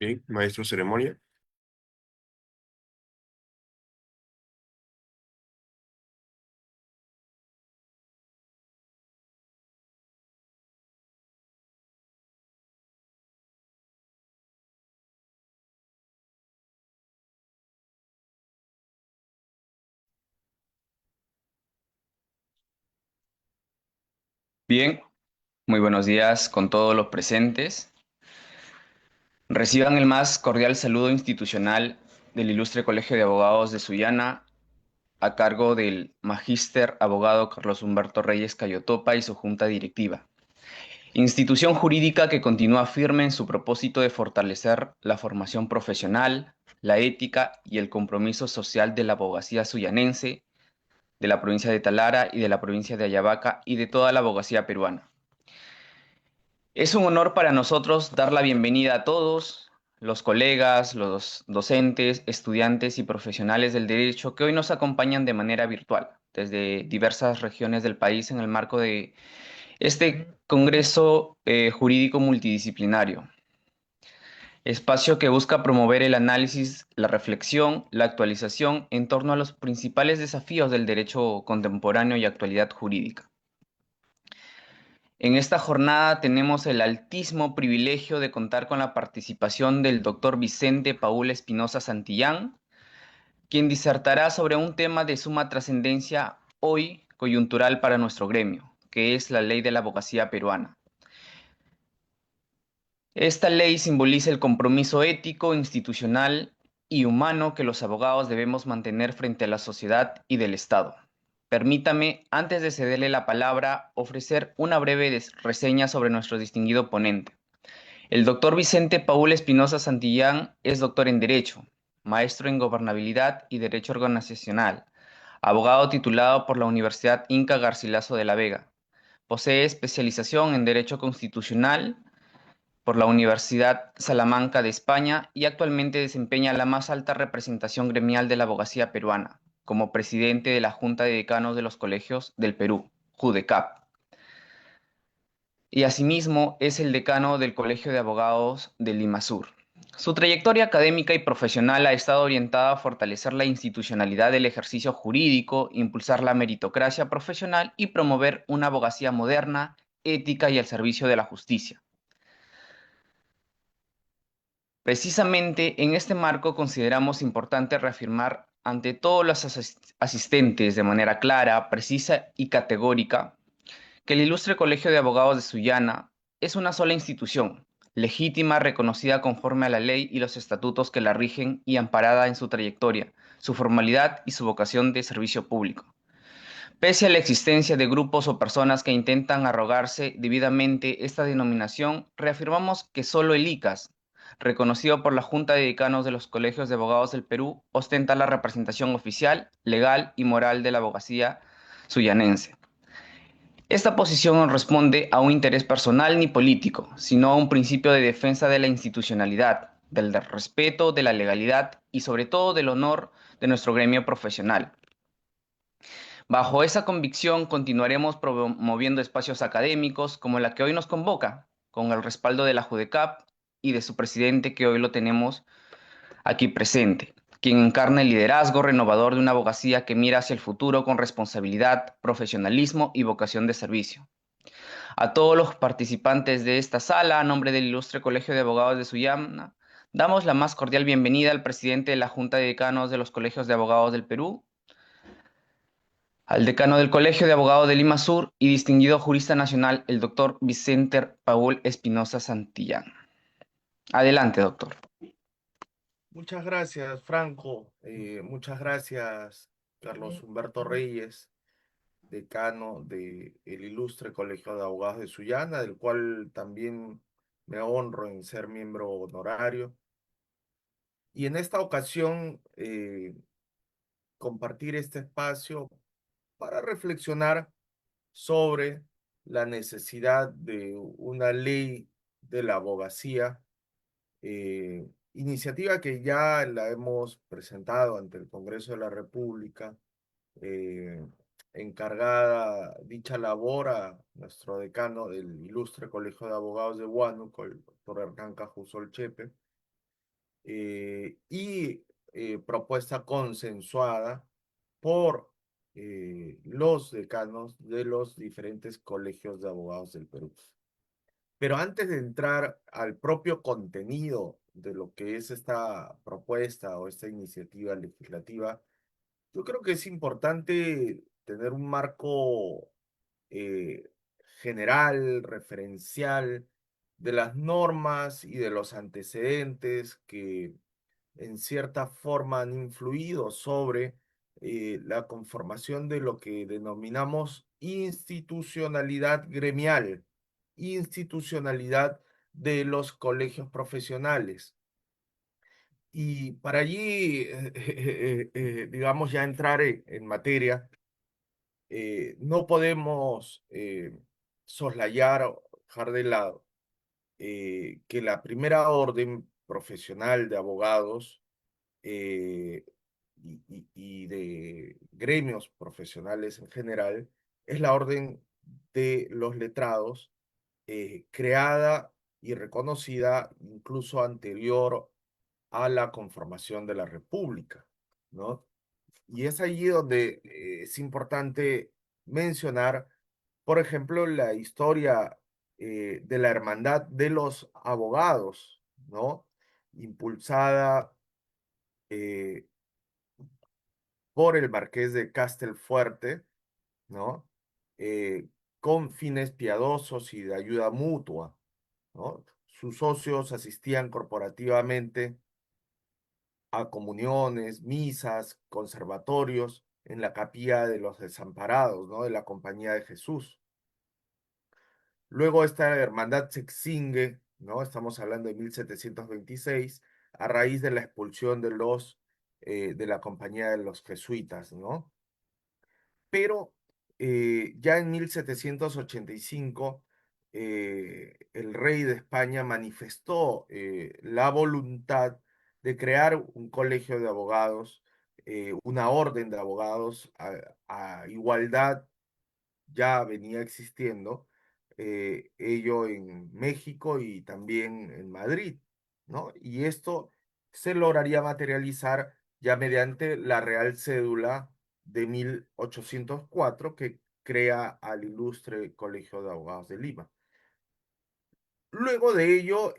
Ok, maestro ceremonia. Bien, muy buenos días con todos los presentes. Reciban el más cordial saludo institucional del Ilustre Colegio de Abogados de Sullana, a cargo del Magíster Abogado Carlos Humberto Reyes Cayotopa y su Junta Directiva. Institución jurídica que continúa firme en su propósito de fortalecer la formación profesional, la ética y el compromiso social de la abogacía suyanense, de la provincia de Talara y de la provincia de Ayabaca y de toda la abogacía peruana. Es un honor para nosotros dar la bienvenida a todos los colegas, los docentes, estudiantes y profesionales del derecho que hoy nos acompañan de manera virtual desde diversas regiones del país en el marco de este Congreso Jurídico Multidisciplinario, espacio que busca promover el análisis, la reflexión, la actualización en torno a los principales desafíos del derecho contemporáneo y actualidad jurídica. En esta jornada tenemos el altísimo privilegio de contar con la participación del doctor Vicente Paul Espinosa Santillán, quien disertará sobre un tema de suma trascendencia hoy coyuntural para nuestro gremio, que es la ley de la abogacía peruana. Esta ley simboliza el compromiso ético, institucional y humano que los abogados debemos mantener frente a la sociedad y del Estado. Permítame, antes de cederle la palabra, ofrecer una breve reseña sobre nuestro distinguido ponente. El doctor Vicente Paul Espinosa Santillán es doctor en Derecho, maestro en Gobernabilidad y Derecho Organizacional, abogado titulado por la Universidad Inca Garcilaso de la Vega. Posee especialización en Derecho Constitucional por la Universidad Salamanca de España y actualmente desempeña la más alta representación gremial de la abogacía peruana, como presidente de la Junta de Decanos de los Colegios del Perú, JUDECAP, y asimismo es el decano del Colegio de Abogados de Limasur. Su trayectoria académica y profesional ha estado orientada a fortalecer la institucionalidad del ejercicio jurídico, impulsar la meritocracia profesional y promover una abogacía moderna, ética y al servicio de la justicia. Precisamente en este marco consideramos importante reafirmar ante todos los asistentes de manera clara, precisa y categórica que el Ilustre Colegio de Abogados de Sullana es una sola institución, legítima, reconocida conforme a la ley y los estatutos que la rigen y amparada en su trayectoria, su formalidad y su vocación de servicio público. Pese a la existencia de grupos o personas que intentan arrogarse debidamente esta denominación, reafirmamos que solo el ICAS, reconocido por la Junta de Decanos de los Colegios de Abogados del Perú, ostenta la representación oficial, legal y moral de la abogacía suyanense. Esta posición no responde a un interés personal ni político, sino a un principio de defensa de la institucionalidad, del respeto, de la legalidad y sobre todo del honor de nuestro gremio profesional. Bajo esa convicción continuaremos promoviendo espacios académicos como la que hoy nos convoca, con el respaldo de la JUDECAP y de su presidente que hoy lo tenemos aquí presente, quien encarna el liderazgo renovador de una abogacía que mira hacia el futuro con responsabilidad, profesionalismo y vocación de servicio. A todos los participantes de esta sala, a nombre del Ilustre Colegio de Abogados de Sullana, damos la más cordial bienvenida al presidente de la Junta de Decanos de los Colegios de Abogados del Perú, al decano del Colegio de Abogados de Lima Sur y distinguido jurista nacional, el doctor Vicente Paul Espinosa Santillán. Adelante, doctor. Muchas gracias, Franco. Muchas gracias, Carlos Humberto Reyes, decano del Ilustre Colegio de Abogados de Sullana, del cual también me honro en ser miembro honorario. Y en esta ocasión, compartir este espacio para reflexionar sobre la necesidad de una ley de la abogacía, iniciativa que ya la hemos presentado ante el Congreso de la República, eh, encargada dicha labor a nuestro decano del Ilustre Colegio de Abogados de Huánuco, el doctor Hernán Cajusol Chepe, y propuesta consensuada por los decanos de los diferentes colegios de abogados del Perú. Pero antes de entrar al propio contenido de lo que es esta propuesta o esta iniciativa legislativa, yo creo que es importante tener un marco eh, general, referencial, de las normas y de los antecedentes que en cierta forma han influido sobre la conformación de lo que denominamos institucionalidad gremial, institucionalidad de los colegios profesionales. Y para allí, digamos, ya entrar en materia, no podemos soslayar o dejar de lado que la primera orden profesional de abogados eh, y de gremios profesionales en general es la orden de los letrados, creada y reconocida incluso anterior a la conformación de la República, ¿no? Y es allí donde es importante mencionar, por ejemplo, la historia de la Hermandad de los Abogados, ¿no? Impulsada eh, por el Marqués de Castelfuerte, ¿no? Eh, con fines piadosos y de ayuda mutua, ¿no? Sus socios asistían corporativamente a comuniones, misas, conservatorios en la capilla de los desamparados, ¿no? De la Compañía de Jesús. Luego esta hermandad se extingue, ¿no? Estamos hablando de 1726, a raíz de la expulsión de la Compañía de los Jesuitas, ¿no? Pero ya en 1785 el rey de España manifestó la voluntad de crear un colegio de abogados, una orden de abogados a igualdad ya venía existiendo, ello en México y también en Madrid, ¿no? Y esto se lograría materializar ya mediante la Real Cédula de 1804 que crea al ilustre Colegio de Abogados de Lima. Luego de ello,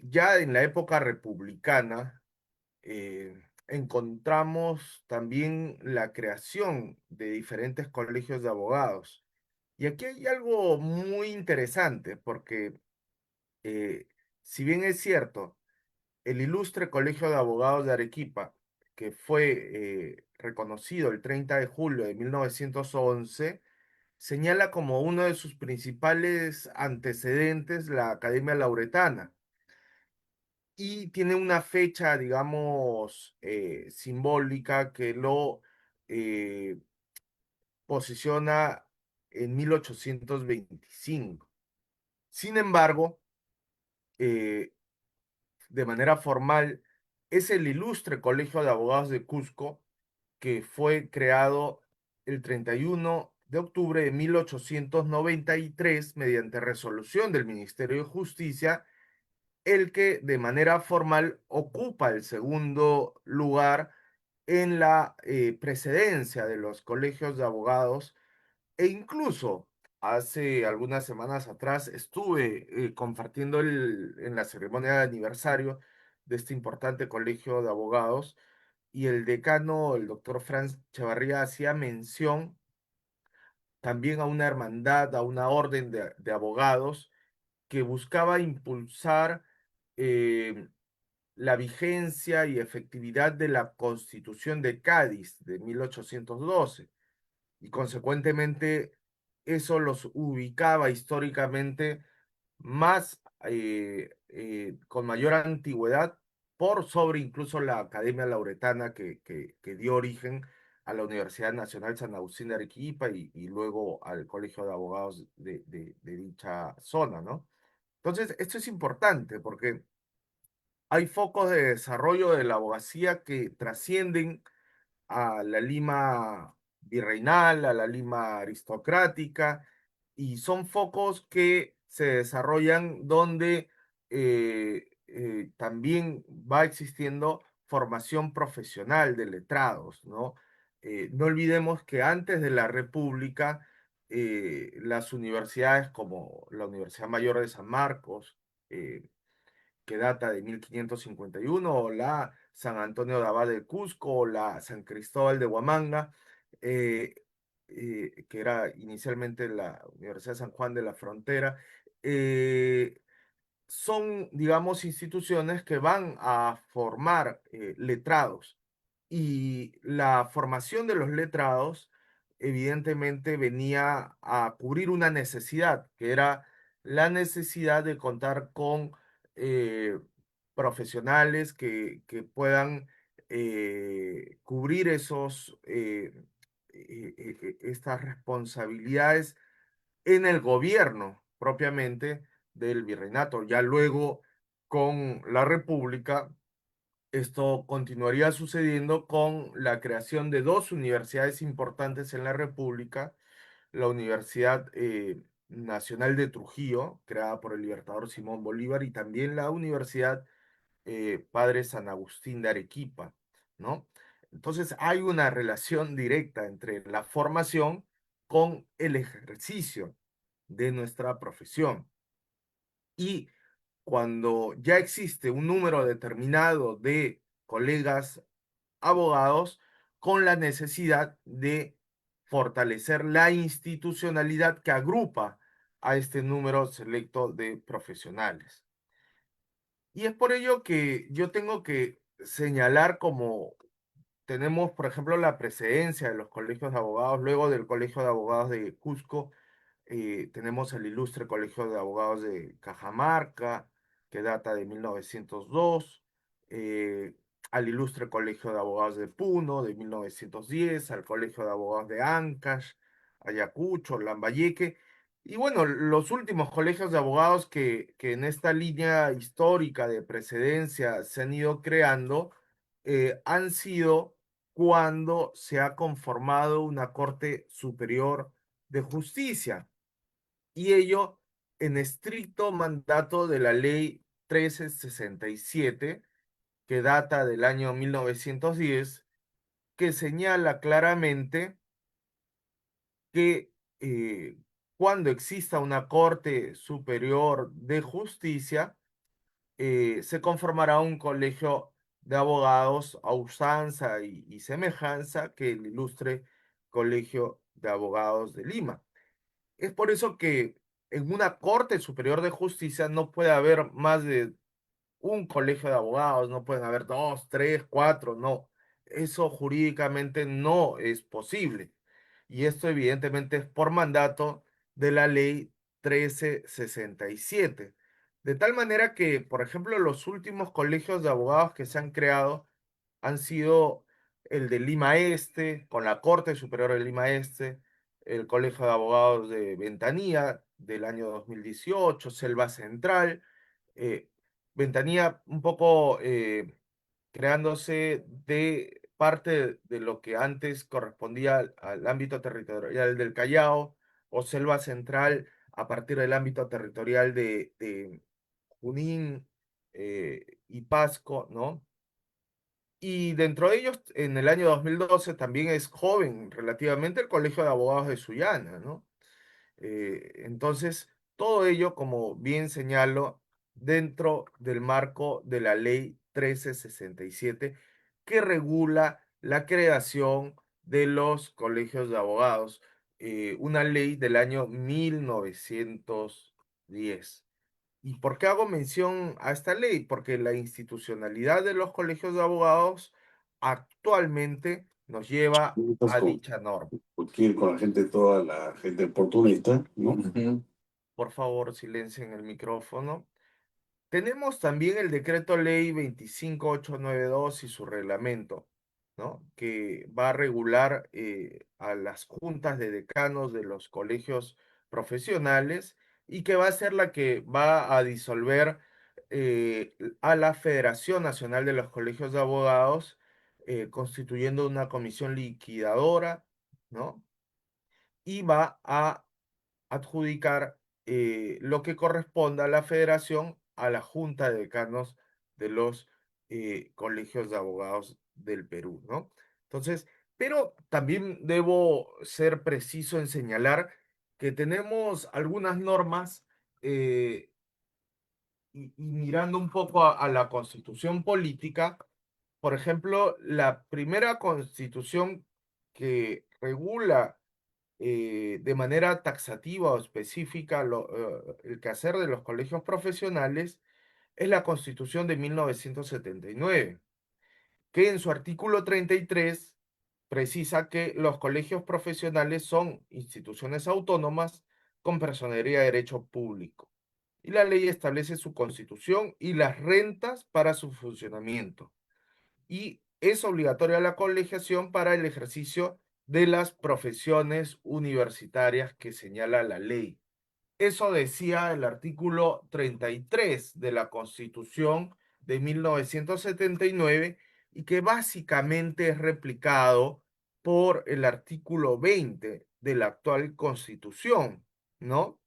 ya en la época republicana, encontramos también la creación de diferentes colegios de abogados. Y aquí hay algo muy interesante, porque eh, si bien es cierto, el ilustre Colegio de Abogados de Arequipa, que fue reconocido el 30 de julio de 1911, señala como uno de sus principales antecedentes la Academia Lauretana y tiene una fecha, digamos, simbólica que lo eh, posiciona en 1825. Sin embargo, eh, de manera formal, es el ilustre Colegio de Abogados de Cusco que fue creado el 31 de octubre de 1893 mediante resolución del Ministerio de Justicia, el que de manera formal ocupa el segundo lugar en la precedencia de los colegios de abogados e incluso hace algunas semanas atrás estuve compartiendo en la ceremonia de aniversario de este importante colegio de abogados y el decano, el doctor Franz Chavarría, hacía mención también a una hermandad, a una orden de abogados que buscaba impulsar eh, la vigencia y efectividad de la Constitución de Cádiz de 1812 y consecuentemente eso los ubicaba históricamente más con mayor antigüedad por sobre incluso la Academia Lauretana que dio origen a la Universidad Nacional San Agustín de Arequipa y luego al Colegio de Abogados de dicha zona, ¿no? Entonces, esto es importante porque hay focos de desarrollo de la abogacía que trascienden a la Lima virreinal, a la Lima aristocrática, y son focos que se desarrollan donde también va existiendo formación profesional de letrados, ¿no? No olvidemos que antes de la República, las universidades como la Universidad Mayor de San Marcos, que data de 1551, o la San Antonio de Abad de Cusco, o la San Cristóbal de Huamanga, eh, que era inicialmente la Universidad de San Juan de la Frontera, eh, son, digamos, instituciones que van a formar letrados. Y la formación de los letrados, evidentemente, venía a cubrir una necesidad, que era la necesidad de contar con eh, profesionales que puedan cubrir estas responsabilidades en el gobierno propiamente del virreinato. Ya luego, con la República, esto continuaría sucediendo con la creación de dos universidades importantes en la República, la Universidad Nacional de Trujillo, creada por el libertador Simón Bolívar, y también la Universidad Padre San Agustín de Arequipa, ¿no? Entonces hay una relación directa entre la formación con el ejercicio de nuestra profesión. Y cuando ya existe un número determinado de colegas abogados, con la necesidad de fortalecer la institucionalidad que agrupa a este número selecto de profesionales. Y es por ello que yo tengo que señalar como tenemos, por ejemplo, la precedencia de los colegios de abogados, luego del Colegio de Abogados de Cusco, tenemos el ilustre Colegio de Abogados de Cajamarca, que data de 1902, eh, al ilustre Colegio de Abogados de Puno, de 1910, al Colegio de Abogados de Ancash, Ayacucho, Lambayeque, y bueno, los últimos colegios de abogados que en esta línea histórica de precedencia se han ido creando, han sido cuando se ha conformado una Corte Superior de Justicia, y ello en estricto mandato de la Ley 1367, que data del año 1910, que señala claramente que cuando exista una Corte Superior de Justicia, se conformará un colegio de abogados a usanza y semejanza que el ilustre Colegio de Abogados de Lima. Es por eso que en una Corte Superior de Justicia no puede haber más de un colegio de abogados, no pueden haber dos, tres, cuatro, no. Eso jurídicamente no es posible. Y esto evidentemente es por mandato de la ley 1367. De tal manera que, por ejemplo, los últimos colegios de abogados que se han creado han sido el de Lima Este, con la Corte Superior de Lima Este, el Colegio de Abogados de Ventanilla del año 2018, Selva Central, eh, Ventanilla un poco creándose de parte de lo que antes correspondía al ámbito territorial del Callao, o Selva Central a partir del ámbito territorial de Junín y Pasco, ¿no? Y dentro de ellos, en el año 2012 también es joven relativamente el Colegio de Abogados de Sullana, ¿no? Entonces, todo ello, como bien señalo, dentro del marco de la Ley 1367, que regula la creación de los colegios de abogados, una ley del año 1910. ¿Y por qué hago mención a esta ley? Porque la institucionalidad de los colegios de abogados actualmente nos lleva Estás a dicha norma. con la gente, toda la gente oportunista, ¿no? Ujú. Por favor, silencien el micrófono. Tenemos también el decreto ley 25892 y su reglamento, ¿no? Que va a regular a las juntas de decanos de los colegios profesionales, y que va a ser la que va a disolver a la Federación Nacional de los Colegios de Abogados, constituyendo una comisión liquidadora, ¿no? Y va a adjudicar lo que corresponda a la federación a la Junta de Decanos de los colegios de abogados del Perú, ¿no? Entonces, pero también debo ser preciso en señalar que tenemos algunas normas y mirando un poco a la constitución política, por ejemplo, la primera constitución que regula de manera taxativa o específica el quehacer de los colegios profesionales es la Constitución de 1979, que en su artículo 33 precisa que los colegios profesionales son instituciones autónomas con personería de derecho público. Y la ley establece su constitución y las rentas para su funcionamiento. Y es obligatoria la colegiación para el ejercicio de las profesiones universitarias que señala la ley. Eso decía el artículo 33 de la Constitución de 1979 y que básicamente es replicado por el artículo 20 de la actual Constitución, ¿no?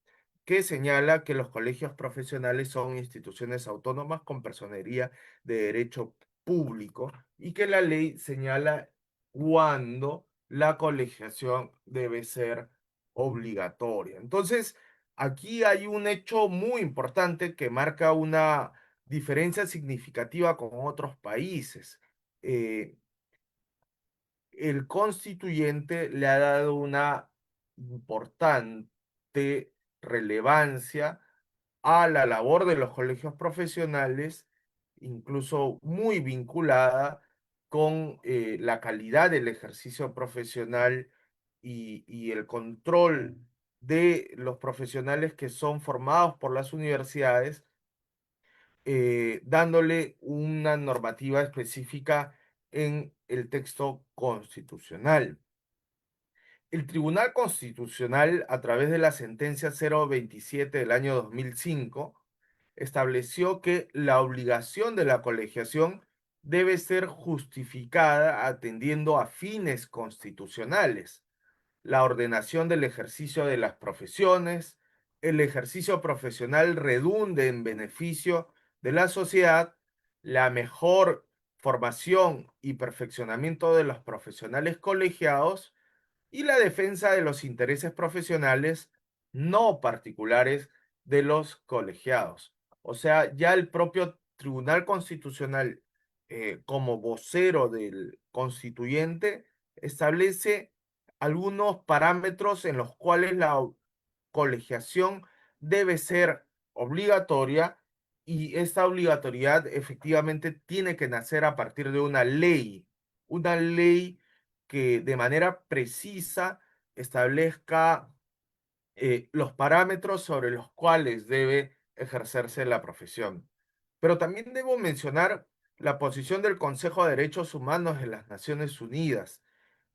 Que señala que los colegios profesionales son instituciones autónomas con personería de derecho público y que la ley señala cuándo la colegiación debe ser obligatoria. Entonces, aquí hay un hecho muy importante que marca una diferencia significativa con otros países. Eh, el constituyente le ha dado una importante relevancia a la labor de los colegios profesionales, incluso muy vinculada con la calidad del ejercicio profesional y el control de los profesionales que son formados por las universidades, dándole una normativa específica en el texto constitucional. El Tribunal Constitucional, a través de la sentencia 027 del año 2005, estableció que la obligación de la colegiación debe ser justificada atendiendo a fines constitucionales, la ordenación del ejercicio de las profesiones, el ejercicio profesional redunde en beneficio de la sociedad, la mejor formación y perfeccionamiento de los profesionales colegiados y la defensa de los intereses profesionales no particulares de los colegiados. O sea, ya el propio Tribunal Constitucional, como vocero del constituyente, establece algunos parámetros en los cuales la colegiación debe ser obligatoria y esta obligatoriedad efectivamente tiene que nacer a partir de una ley que de manera precisa establezca los parámetros sobre los cuales debe ejercerse la profesión. Pero también debo mencionar la posición del Consejo de Derechos Humanos de las Naciones Unidas,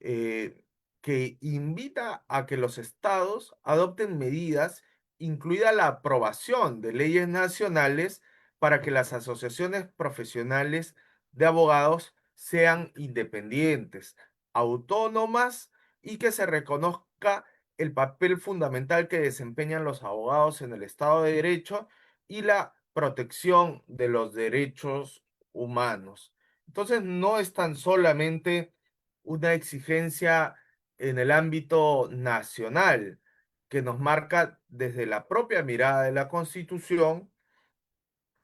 eh, que invita a que los estados adopten medidas, incluida la aprobación de leyes nacionales, para que las asociaciones profesionales de abogados sean independientes, autónomas y que se reconozca el papel fundamental que desempeñan los abogados en el Estado de Derecho y la protección de los derechos humanos. Entonces, no es tan solamente una exigencia en el ámbito nacional que nos marca desde la propia mirada de la Constitución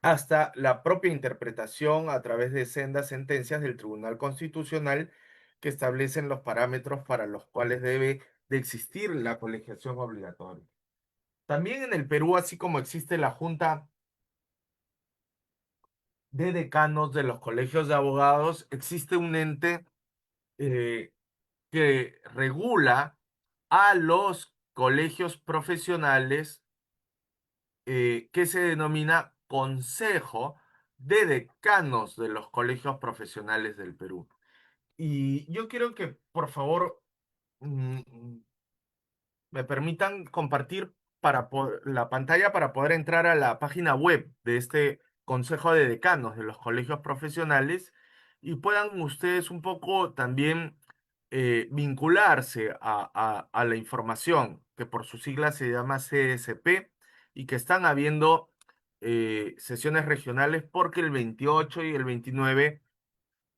hasta la propia interpretación a través de sendas sentencias del Tribunal Constitucional que establecen los parámetros para los cuales debe de existir la colegiación obligatoria. También en el Perú, así como existe la Junta de Decanos de los colegios de abogados, existe un ente eh, que regula a los colegios profesionales que se denomina Consejo de Decanos de los Colegios Profesionales del Perú. Y yo quiero que, por favor, me permitan compartir la pantalla para poder entrar a la página web de este Consejo de Decanos de los Colegios Profesionales y puedan ustedes un poco también vincularse a la información que por sus siglas se llama CSP y que están habiendo sesiones regionales porque el 28 y el 29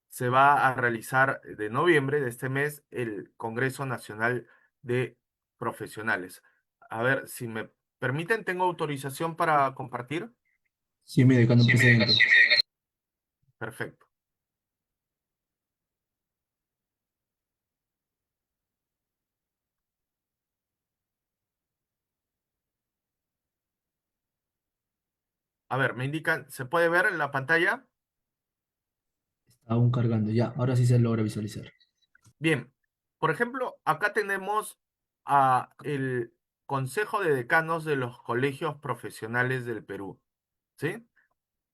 se va a realizar de noviembre de este mes el Congreso Nacional de Profesionales. A ver, si me permiten, ¿tengo autorización para compartir? Sí, mi decano presidente. Perfecto. A ver, me indican, ¿se puede ver en la pantalla? Está aún cargando, ya, ahora sí se logra visualizar. Bien, por ejemplo, acá tenemos a el Consejo de Decanos de los Colegios Profesionales del Perú, ¿sí?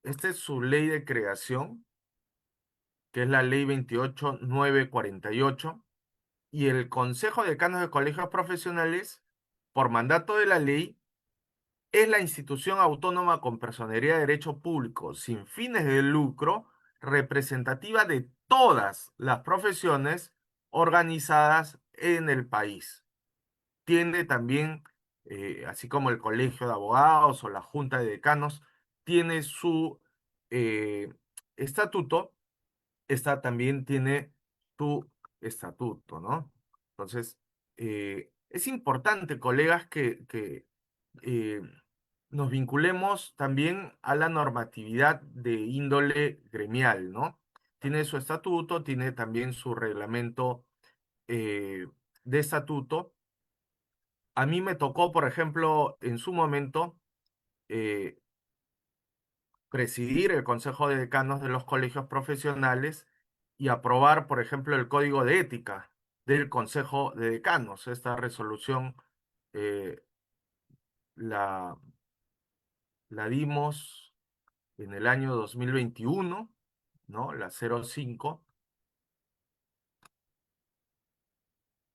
Esta es su ley de creación, que es la ley 28948, y el Consejo de Decanos de Colegios Profesionales, por mandato de la ley, es la institución autónoma con personería de derecho público sin fines de lucro, representativa de todas las profesiones organizadas en el país. Tiene también, así como el Colegio de Abogados o la Junta de Decanos, tiene su eh, estatuto. Esta también tiene su estatuto, ¿no? Entonces, es importante, colegas, que eh, nos vinculemos también a la normatividad de índole gremial, ¿no? Tiene su estatuto, tiene también su reglamento eh, de estatuto. A mí me tocó, por ejemplo, en su momento, eh, presidir el Consejo de Decanos de los colegios profesionales y aprobar, por ejemplo, el Código de Ética del Consejo de Decanos. Esta resolución eh, la, la dimos en el año 2021, ¿no? La 05,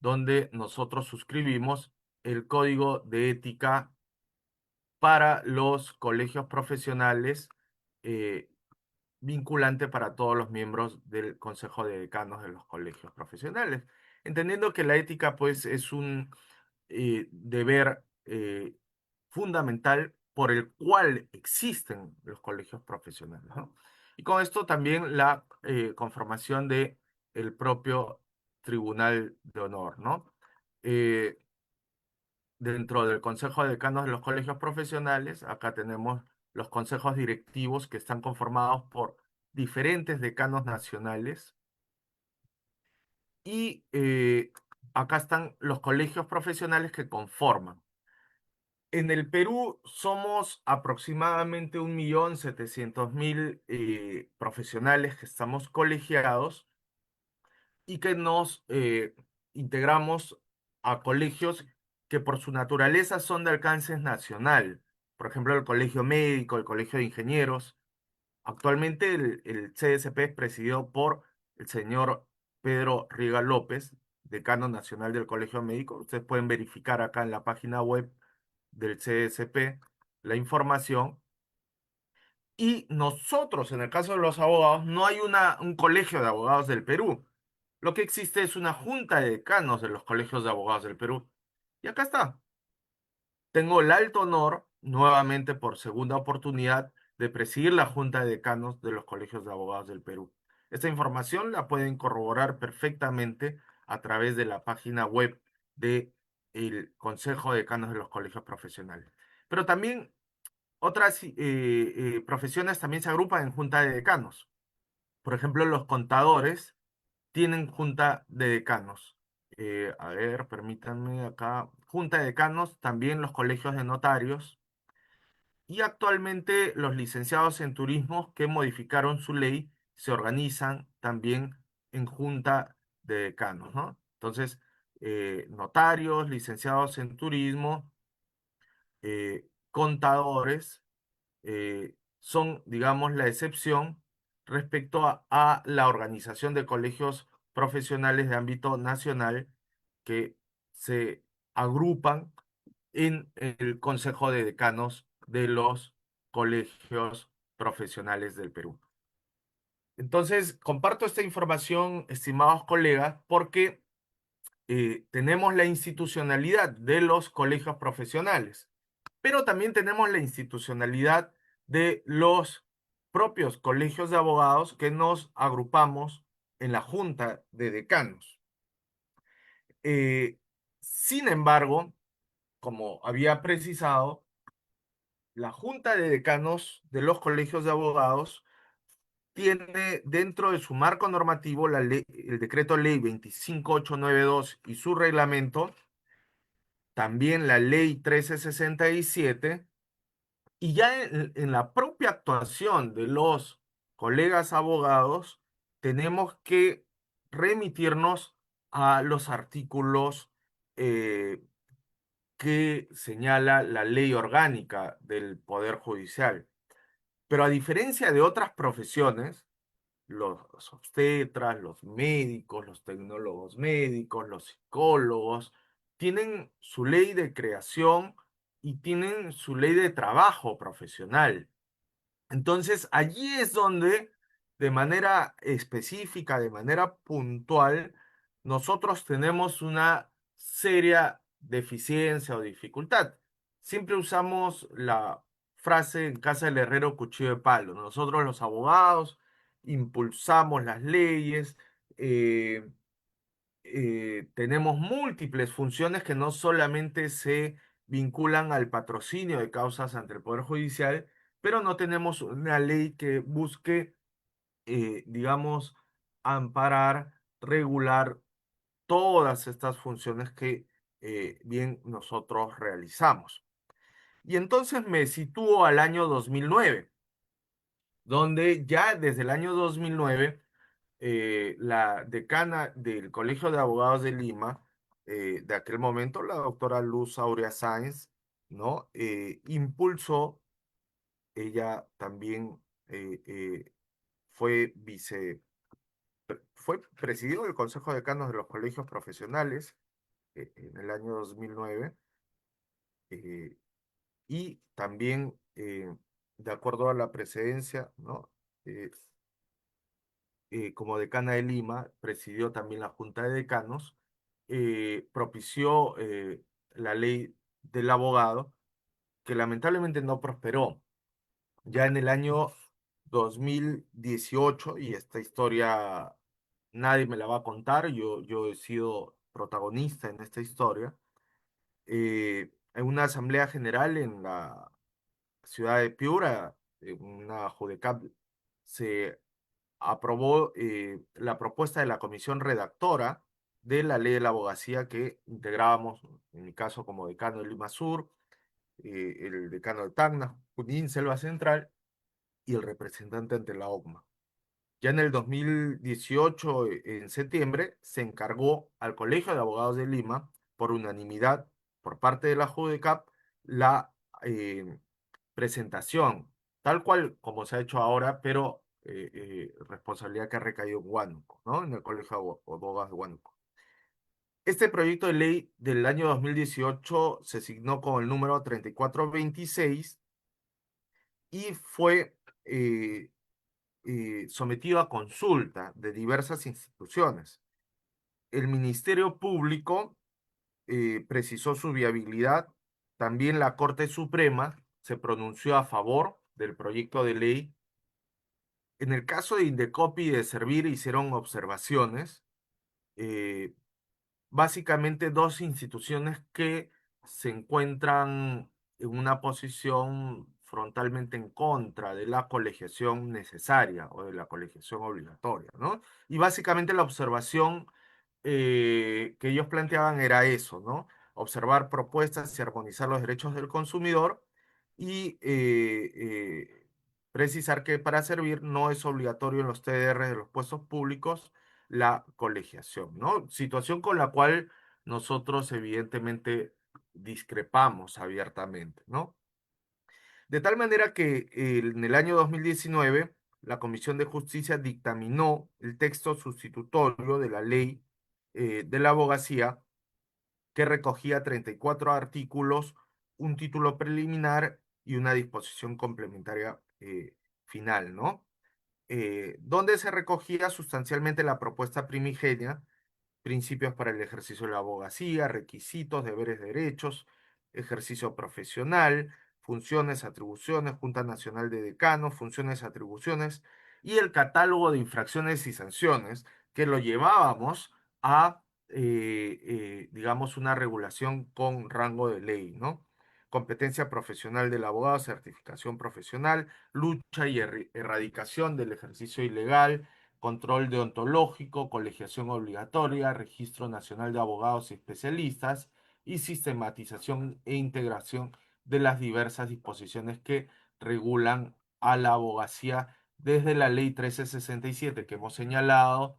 donde nosotros suscribimos el Código de Ética para los colegios profesionales, eh, vinculante para todos los miembros del Consejo de Decanos de los colegios profesionales, entendiendo que la ética pues es un deber fundamental por el cual existen los colegios profesionales, ¿no? Y con esto también la conformación de el propio Tribunal de Honor, ¿no? Eh, Dentro del Consejo de Decanos de los colegios profesionales, acá tenemos los consejos directivos que están conformados por diferentes decanos nacionales y acá están los colegios profesionales que conforman. En el Perú somos aproximadamente 1.700.000 profesionales que estamos colegiados y que nos integramos a colegios que por su naturaleza son de alcance nacional. Por ejemplo, el Colegio Médico, el Colegio de Ingenieros. Actualmente el CSP es presidido por el señor Pedro Riga López, decano nacional del Colegio Médico. Ustedes pueden verificar acá en la página web del CSP la información. Y nosotros, en el caso de los abogados, no hay un colegio de abogados del Perú. Lo que existe es una junta de decanos de los colegios de abogados del Perú. Y acá está. Tengo el alto honor, nuevamente por segunda oportunidad, de presidir la junta de decanos de los colegios de abogados del Perú. Esta información la pueden corroborar perfectamente a través de la página web del Consejo de Decanos de los Colegios Profesionales. Pero también otras profesiones también se agrupan en junta de decanos. Por ejemplo, los contadores tienen junta de decanos. A ver, permítanme acá. Junta de decanos, también los colegios de notarios y actualmente los licenciados en turismo que modificaron su ley se organizan también en junta de decanos, ¿no? Entonces, notarios, licenciados en turismo, contadores son, digamos, la excepción respecto a la organización de colegios profesionales de ámbito nacional que se agrupan en el Consejo de Decanos de los colegios profesionales del Perú. Entonces, comparto esta información, estimados colegas, porque tenemos la institucionalidad de los colegios profesionales, pero también tenemos la institucionalidad de los propios colegios de abogados que nos agrupamos en la Junta de Decanos. Sin embargo, como había precisado, la Junta de Decanos de los colegios de abogados tiene dentro de su marco normativo el decreto ley 25892 y su reglamento, también la ley 1367, y ya en la propia actuación de los colegas abogados tenemos que remitirnos a los artículos eh, que señala la ley orgánica del Poder Judicial. Pero a diferencia de otras profesiones, los obstetras, los médicos, los tecnólogos médicos, los psicólogos, tienen su ley de creación y tienen su ley de trabajo profesional. Entonces, allí es donde, de manera específica, de manera puntual, nosotros tenemos una seria deficiencia o dificultad. Siempre usamos la frase en casa del herrero cuchillo de palo. Nosotros los abogados impulsamos las leyes, eh, tenemos múltiples funciones que no solamente se vinculan al patrocinio de causas ante el Poder Judicial, pero no tenemos una ley que busque, digamos, amparar, regular todas estas funciones que bien nosotros realizamos. Y entonces me sitúo al año 2009, donde ya desde el año 2009 la decana del Colegio de Abogados de Lima, de aquel momento, la doctora Luz Aurea Sáenz, ¿no? Impulsó, ella también fue fue presidió el Consejo de Decanos de los Colegios Profesionales en el año 2009, eh, y también, de acuerdo a la presidencia, ¿no? Como decana de Lima, presidió también la Junta de Decanos, propició la ley del abogado, que lamentablemente no prosperó. Ya en el año 2018, y esta historia nadie me la va a contar, yo he sido protagonista en esta historia, en una asamblea general en la ciudad de Piura, en una JUDECAP, se aprobó la propuesta de la comisión redactora de la ley de la abogacía que integrábamos, en mi caso como decano de Lima Sur, el decano de Tacna, Junín, Selva Central y el representante ante la OCMA. Ya en el 2018, en septiembre, se encargó al Colegio de Abogados de Lima, por unanimidad, por parte de la JUDECAP, la presentación, tal cual como se ha hecho ahora, pero responsabilidad que ha recaído en Huánuco, ¿no? En el Colegio de Abogados de Huánuco. Este proyecto de ley del año 2018 se signó con el número 3426 y fue sometido a consulta de diversas instituciones. El Ministerio Público precisó su viabilidad. También la Corte Suprema se pronunció a favor del proyecto de ley. En el caso de Indecopi y de Servir hicieron observaciones. eh, Básicamente dos instituciones que se encuentran en una posición frontalmente en contra de la colegiación necesaria o de la colegiación obligatoria, ¿no? Y básicamente la observación que ellos planteaban era eso, ¿no? Observar propuestas y armonizar los derechos del consumidor y precisar que para servir no es obligatorio en los TDR de los puestos públicos la colegiación, ¿no? Situación con la cual nosotros evidentemente discrepamos abiertamente, ¿no? De tal manera que en el año 2019 la Comisión de Justicia dictaminó el texto sustitutorio de la ley de la abogacía, que recogía 34 artículos, un título preliminar y una disposición complementaria final, ¿no? Donde se recogía sustancialmente la propuesta primigenia: principios para el ejercicio de la abogacía, requisitos, deberes, derechos, ejercicio profesional, funciones, atribuciones, Junta Nacional de Decanos, funciones, atribuciones, y el catálogo de infracciones y sanciones, que lo llevábamos a, digamos, una regulación con rango de ley, ¿no? Competencia profesional del abogado, certificación profesional, lucha y erradicación del ejercicio ilegal, control deontológico, colegiación obligatoria, registro nacional de abogados y especialistas y sistematización e integración de las diversas disposiciones que regulan a la abogacía desde la Ley 1367 que hemos señalado,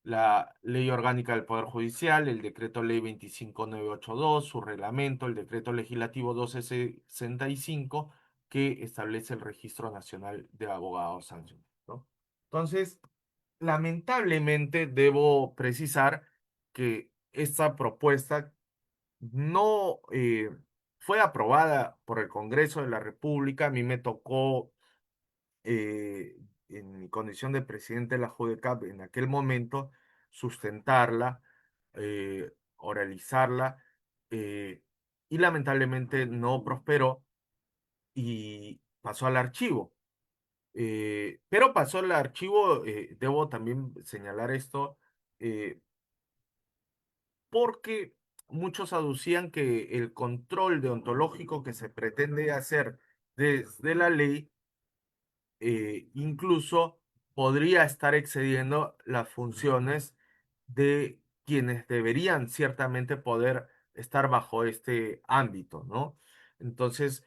la Ley Orgánica del Poder Judicial, el Decreto Ley 25982, su reglamento, el Decreto Legislativo 1265, que establece el Registro Nacional de Abogados Sancionados, ¿no? Entonces, lamentablemente debo precisar que esta propuesta no fue aprobada por el Congreso de la República. A mí me tocó en mi condición de presidente de la JUDECAP en aquel momento, sustentarla, oralizarla, eh, y lamentablemente no prosperó y pasó al archivo. Pero pasó al archivo, debo también señalar esto, eh, porque muchos aducían que el control deontológico que se pretende hacer desde la ley incluso podría estar excediendo las funciones de quienes deberían ciertamente poder estar bajo este ámbito, ¿no? Entonces,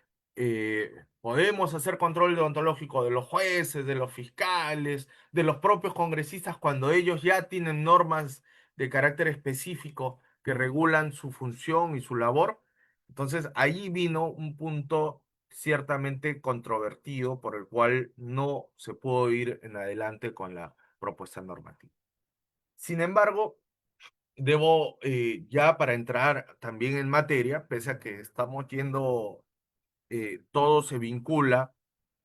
podemos hacer control deontológico de los jueces, de los fiscales, de los propios congresistas cuando ellos ya tienen normas de carácter específico que regulan su función y su labor. Entonces, ahí vino un punto ciertamente controvertido por el cual no se pudo ir en adelante con la propuesta normativa. Sin embargo, debo ya para entrar también en materia, pese a que estamos yendo, todo se vincula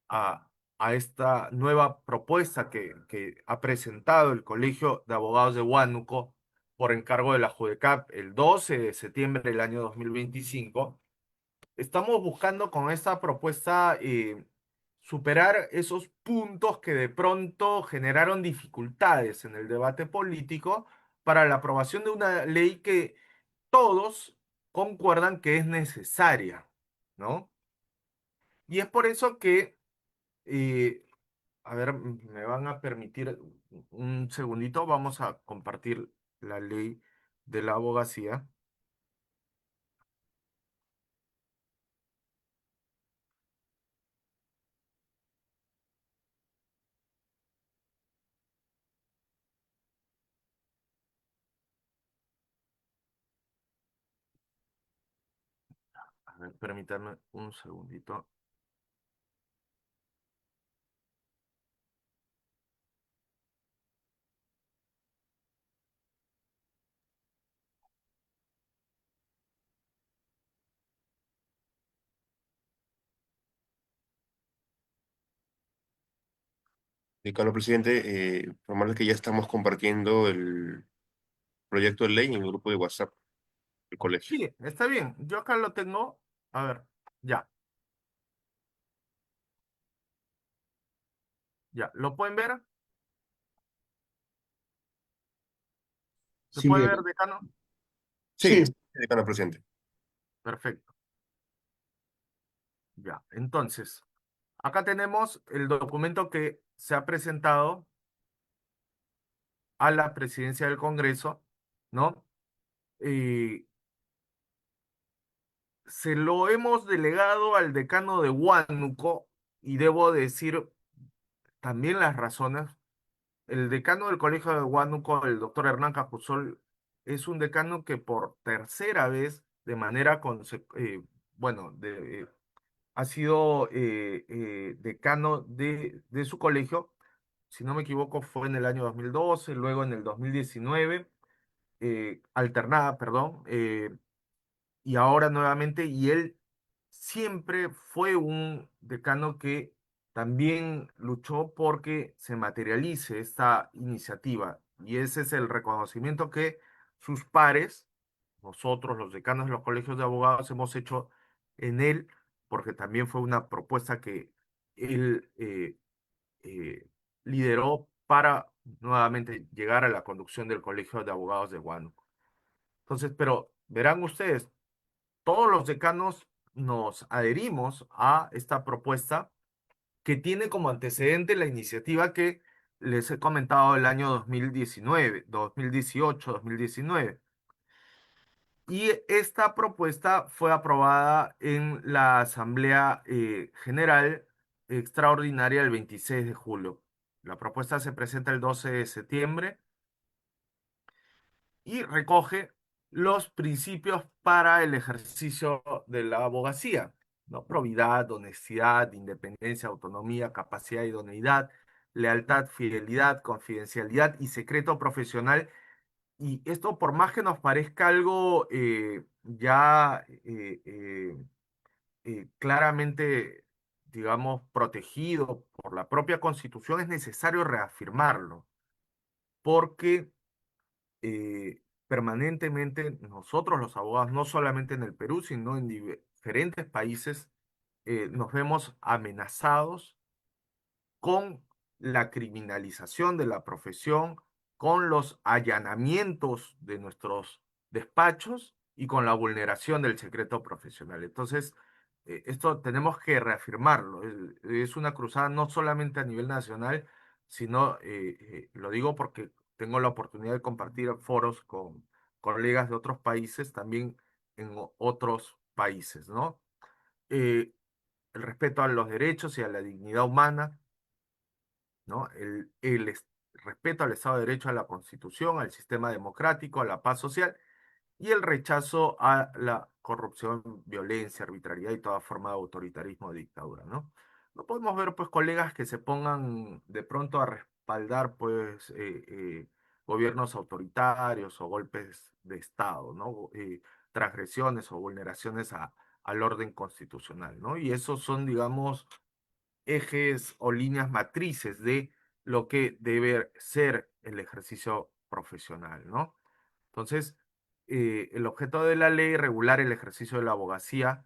a, a esta nueva propuesta que ha presentado el Colegio de Abogados de Huánuco por encargo de la JUDECAP el 12 de septiembre del año 2025. Estamos buscando con esta propuesta superar esos puntos que de pronto generaron dificultades en el debate político para la aprobación de una ley que todos concuerdan que es necesaria, ¿no? Y es por eso que, eh, a ver, me van a permitir un segundito, vamos a compartir la ley de la abogacía. A ver, permítanme un segundito. Decano presidente, informarles que ya estamos compartiendo el proyecto de ley en el grupo de WhatsApp del colegio. Sí, está bien. Yo acá lo tengo. A ver, ya, ya. ¿Lo pueden ver? ¿Se Sí, puede mire, ver, decano? Sí, Sí, decano presidente. Perfecto. Ya. Entonces, acá tenemos el documento que se ha presentado a la presidencia del Congreso, ¿no? Eh, Se lo hemos delegado al decano de Huánuco y debo decir también las razones. El decano del Colegio de Huánuco, el doctor Hernán Capuzol, es un decano que por tercera vez, de manera bueno, ha sido decano de su colegio. Si no me equivoco, fue en el año 2012, luego en el 2019, alternada, perdón, y ahora nuevamente, y él siempre fue un decano que también luchó porque se materialice esta iniciativa, y ese es el reconocimiento que sus pares, nosotros los decanos de los colegios de abogados, hemos hecho en él porque también fue una propuesta que él eh, lideró para nuevamente llegar a la conducción del Colegio de Abogados de Huánuco. Entonces, pero verán ustedes, todos los decanos nos adherimos a esta propuesta que tiene como antecedente la iniciativa que les he comentado el año 2019, 2018, 2019. Y esta propuesta fue aprobada en la Asamblea General Extraordinaria el 26 de julio. La propuesta se presenta el 12 de septiembre y recoge los principios para el ejercicio de la abogacía, ¿no? Probidad, honestidad, independencia, autonomía, capacidad, idoneidad, lealtad, fidelidad, confidencialidad y secreto profesional. Y esto, por más que nos parezca algo ya claramente, digamos, protegido por la propia Constitución, es necesario reafirmarlo, porque permanentemente nosotros los abogados, no solamente en el Perú, sino en diferentes países, nos vemos amenazados con la criminalización de la profesión, con los allanamientos de nuestros despachos y con la vulneración del secreto profesional. Entonces, esto tenemos que reafirmarlo. Es una cruzada no solamente a nivel nacional, sino, lo digo porque tengo la oportunidad de compartir foros con colegas de otros países, también en otros países, ¿no? El respeto a los derechos y a la dignidad humana, ¿no? Respeto al Estado de Derecho, a la Constitución, al sistema democrático, a la paz social y el rechazo a la corrupción, violencia, arbitrariedad y toda forma de autoritarismo o dictadura, ¿no? No podemos ver, pues, colegas que se pongan de pronto a respaldar, pues, gobiernos autoritarios o golpes de Estado, ¿no? Transgresiones o vulneraciones al orden constitucional, ¿no? Y esos son, digamos, ejes o líneas matrices de lo que debe ser el ejercicio profesional, ¿no? Entonces, el objeto de la ley es regular el ejercicio de la abogacía,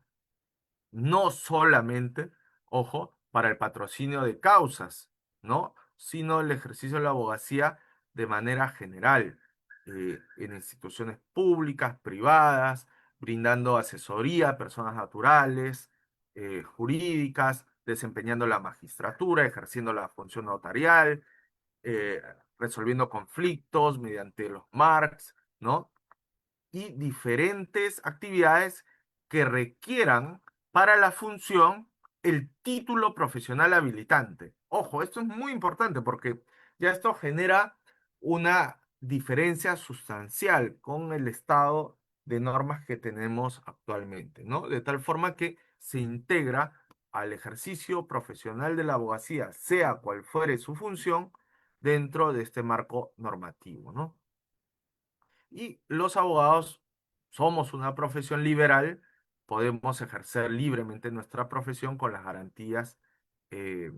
no solamente, ojo, para el patrocinio de causas, ¿no? Sino el ejercicio de la abogacía de manera general, en instituciones públicas, privadas, brindando asesoría a personas naturales, jurídicas, desempeñando la magistratura, ejerciendo la función notarial, eh, resolviendo conflictos mediante los MARCs, ¿no? Y diferentes actividades que requieran para la función el título profesional habilitante. Ojo, esto es muy importante porque ya esto genera una diferencia sustancial con el estado de normas que tenemos actualmente, ¿no? De tal forma que se integra al ejercicio profesional de la abogacía, sea cual fuere su función, dentro de este marco normativo, ¿no? Y los abogados somos una profesión liberal, podemos ejercer libremente nuestra profesión con las garantías, eh,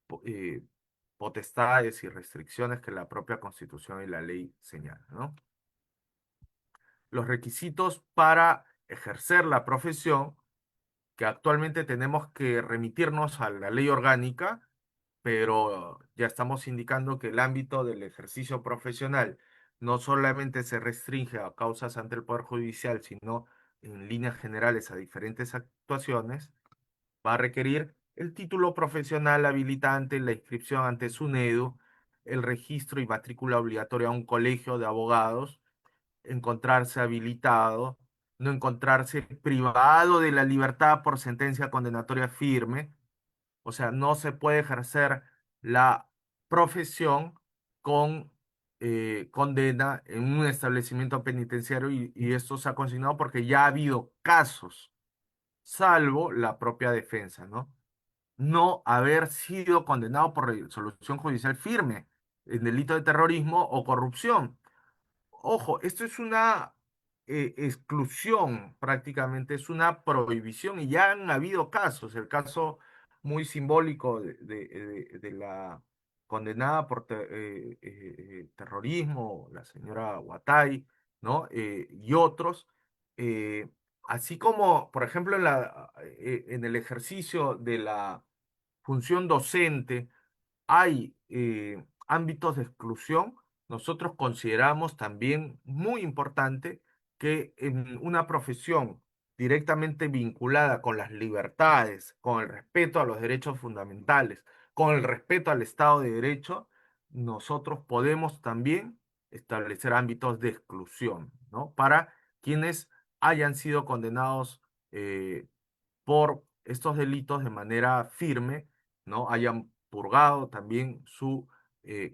po- eh, potestades y restricciones que la propia Constitución y la ley señalan, ¿no? Los requisitos para ejercer la profesión, que actualmente tenemos que remitirnos a la ley orgánica, pero ya estamos indicando que el ámbito del ejercicio profesional no solamente se restringe a causas ante el Poder Judicial, sino en líneas generales a diferentes actuaciones, va a requerir el título profesional habilitante, la inscripción ante SUNEDU, el registro y matrícula obligatoria a un colegio de abogados, encontrarse habilitado, no encontrarse privado de la libertad por sentencia condenatoria firme, o sea, no se puede ejercer la profesión con condena en un establecimiento penitenciario y esto se ha consignado porque ya ha habido casos, salvo la propia defensa, ¿no? No haber sido condenado por resolución judicial firme en delito de terrorismo o corrupción. Ojo, esto es una exclusión prácticamente, es una prohibición y ya han habido casos. El caso muy simbólico de la condenada por terrorismo, la señora Guatay, ¿no? Y otros. Así como, por ejemplo, en el ejercicio de la función docente hay ámbitos de exclusión, nosotros consideramos también muy importante que en una profesión directamente vinculada con las libertades, con el respeto a los derechos fundamentales, con el respeto al Estado de Derecho, nosotros podemos también establecer ámbitos de exclusión, ¿no? Para quienes hayan sido condenados por estos delitos de manera firme, ¿no? Hayan purgado también su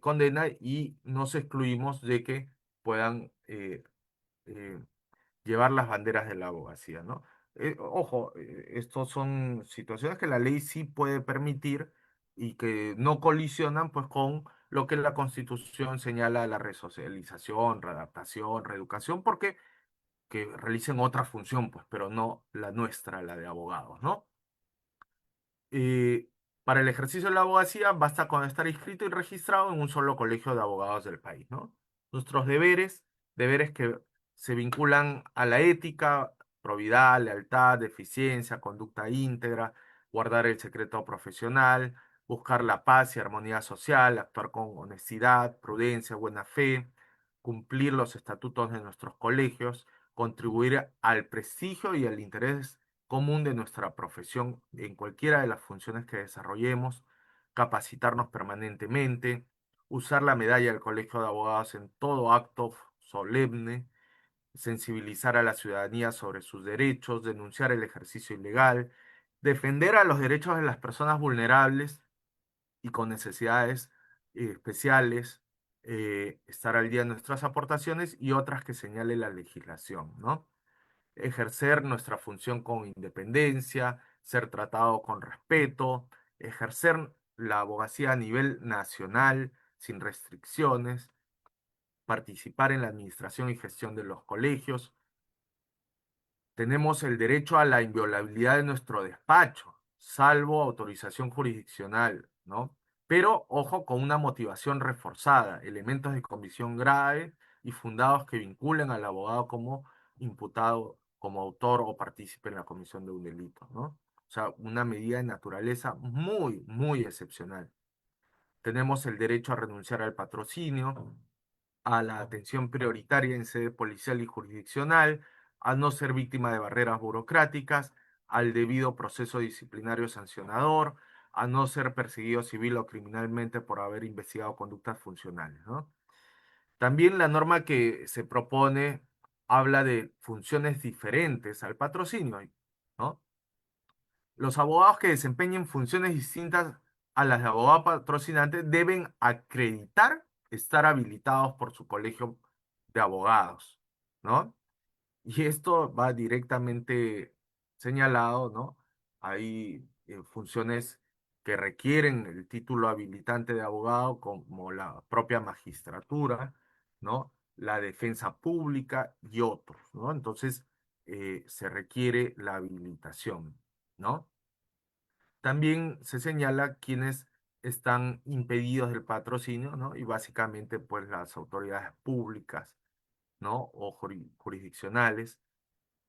condena y nos excluimos de que puedan eh, llevar las banderas de la abogacía, ¿no? Ojo, estos son situaciones que la ley sí puede permitir y que no colisionan pues con lo que la Constitución señala la resocialización, readaptación, reeducación, porque que realicen otra función, pues, pero no la nuestra, la de abogados, ¿no? Eh, para el ejercicio de la abogacía basta con estar inscrito y registrado en un solo colegio de abogados del país, ¿no? Nuestros deberes que se vinculan a la ética, probidad, lealtad, eficiencia, conducta íntegra, guardar el secreto profesional, buscar la paz y armonía social, actuar con honestidad, prudencia, buena fe, cumplir los estatutos de nuestros colegios, contribuir al prestigio y al interés común de nuestra profesión en cualquiera de las funciones que desarrollemos, capacitarnos permanentemente, usar la medalla del Colegio de Abogados en todo acto solemne, sensibilizar a la ciudadanía sobre sus derechos, denunciar el ejercicio ilegal, defender a los derechos de las personas vulnerables y con necesidades especiales, estar al día en nuestras aportaciones y otras que señale la legislación, ¿no? Ejercer nuestra función con independencia, ser tratado con respeto, ejercer la abogacía a nivel nacional, sin restricciones, participar en la administración y gestión de los colegios. Tenemos el derecho a la inviolabilidad de nuestro despacho, salvo autorización jurisdiccional, ¿no? Pero, ojo, con una motivación reforzada, elementos de convicción grave y fundados que vinculen al abogado como imputado, como autor o partícipe en la comisión de un delito, ¿no? O sea, una medida de naturaleza muy, muy excepcional. Tenemos el derecho a renunciar al patrocinio, a la atención prioritaria en sede policial y jurisdiccional, a no ser víctima de barreras burocráticas, al debido proceso disciplinario sancionador, a no ser perseguido civil o criminalmente por haber investigado conductas funcionales, ¿no? También la norma que se propone habla de funciones diferentes al patrocinio, ¿no? Los abogados que desempeñen funciones distintas a las de abogado patrocinante deben acreditar estar habilitados por su colegio de abogados, ¿no? Y esto va directamente señalado, ¿no? Hay funciones que requieren el título habilitante de abogado, como la propia magistratura, ¿no? La defensa pública y otros, ¿no? Entonces, se requiere la habilitación, ¿no? También se señala quienes están impedidos del patrocinio, ¿no? Y básicamente, pues, las autoridades públicas, ¿no? O jurisdiccionales.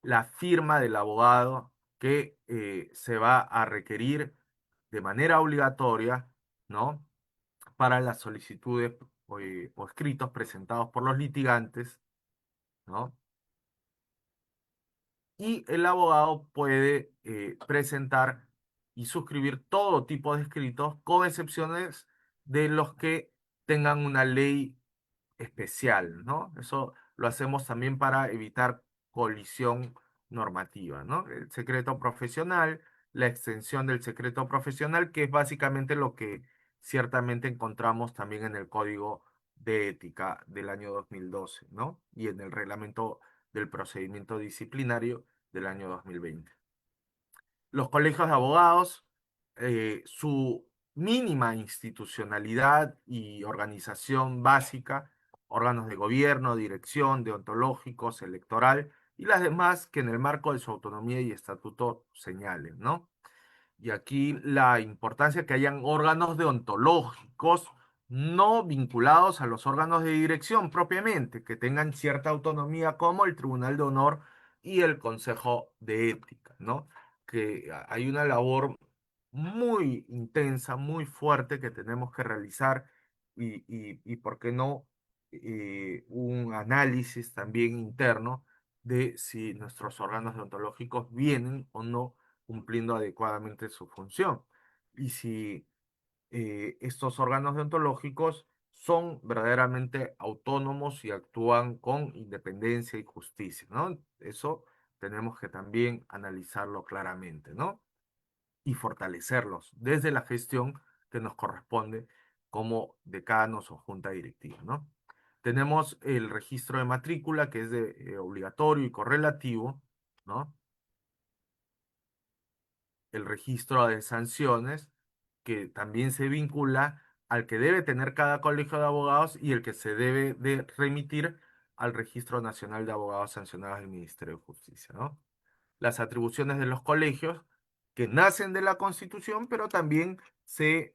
La firma del abogado que se va a requerir de manera obligatoria, ¿no? Para las solicitudes o escritos presentados por los litigantes, ¿no? Y el abogado puede presentar y suscribir todo tipo de escritos, con excepciones de los que tengan una ley especial, ¿no? Eso lo hacemos también para evitar colisión normativa, ¿no? El secreto profesional, la extensión del secreto profesional, que es básicamente lo que ciertamente encontramos también en el Código de Ética del año 2012, ¿no? Y en el reglamento del procedimiento disciplinario del año 2020. Los colegios de abogados, su mínima institucionalidad y organización básica, órganos de gobierno, dirección, deontológicos, electoral y las demás que en el marco de su autonomía y estatuto señalen, ¿no? Y aquí la importancia que hayan órganos deontológicos no vinculados a los órganos de dirección propiamente, que tengan cierta autonomía como el Tribunal de Honor y el Consejo de Ética, ¿no? Que hay una labor muy intensa, muy fuerte que tenemos que realizar y ¿por qué no? Un análisis también interno de si nuestros órganos deontológicos vienen o no cumpliendo adecuadamente su función. Y si estos órganos deontológicos son verdaderamente autónomos y actúan con independencia y justicia, ¿no? Eso tenemos que también analizarlo claramente, ¿no? Y fortalecerlos desde la gestión que nos corresponde como decanos o junta directiva, ¿no? Tenemos el registro de matrícula, que es obligatorio y correlativo, ¿no? El registro de sanciones, que también se vincula al que debe tener cada colegio de abogados y el que se debe de remitir al Registro Nacional de Abogados Sancionados del Ministerio de Justicia, ¿no? Las atribuciones de los colegios que nacen de la Constitución, pero también se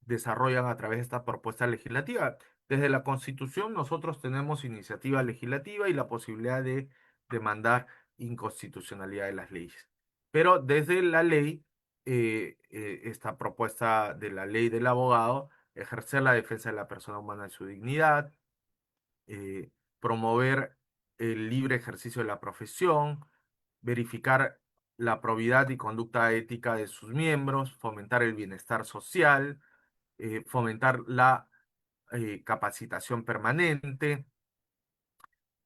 desarrollan a través de esta propuesta legislativa. Desde la Constitución nosotros tenemos iniciativa legislativa y la posibilidad de demandar inconstitucionalidad de las leyes. Pero desde la ley, esta propuesta de la ley del abogado, ejercer la defensa de la persona humana y su dignidad, promover el libre ejercicio de la profesión, verificar la probidad y conducta ética de sus miembros, fomentar el bienestar social, fomentar la capacitación permanente,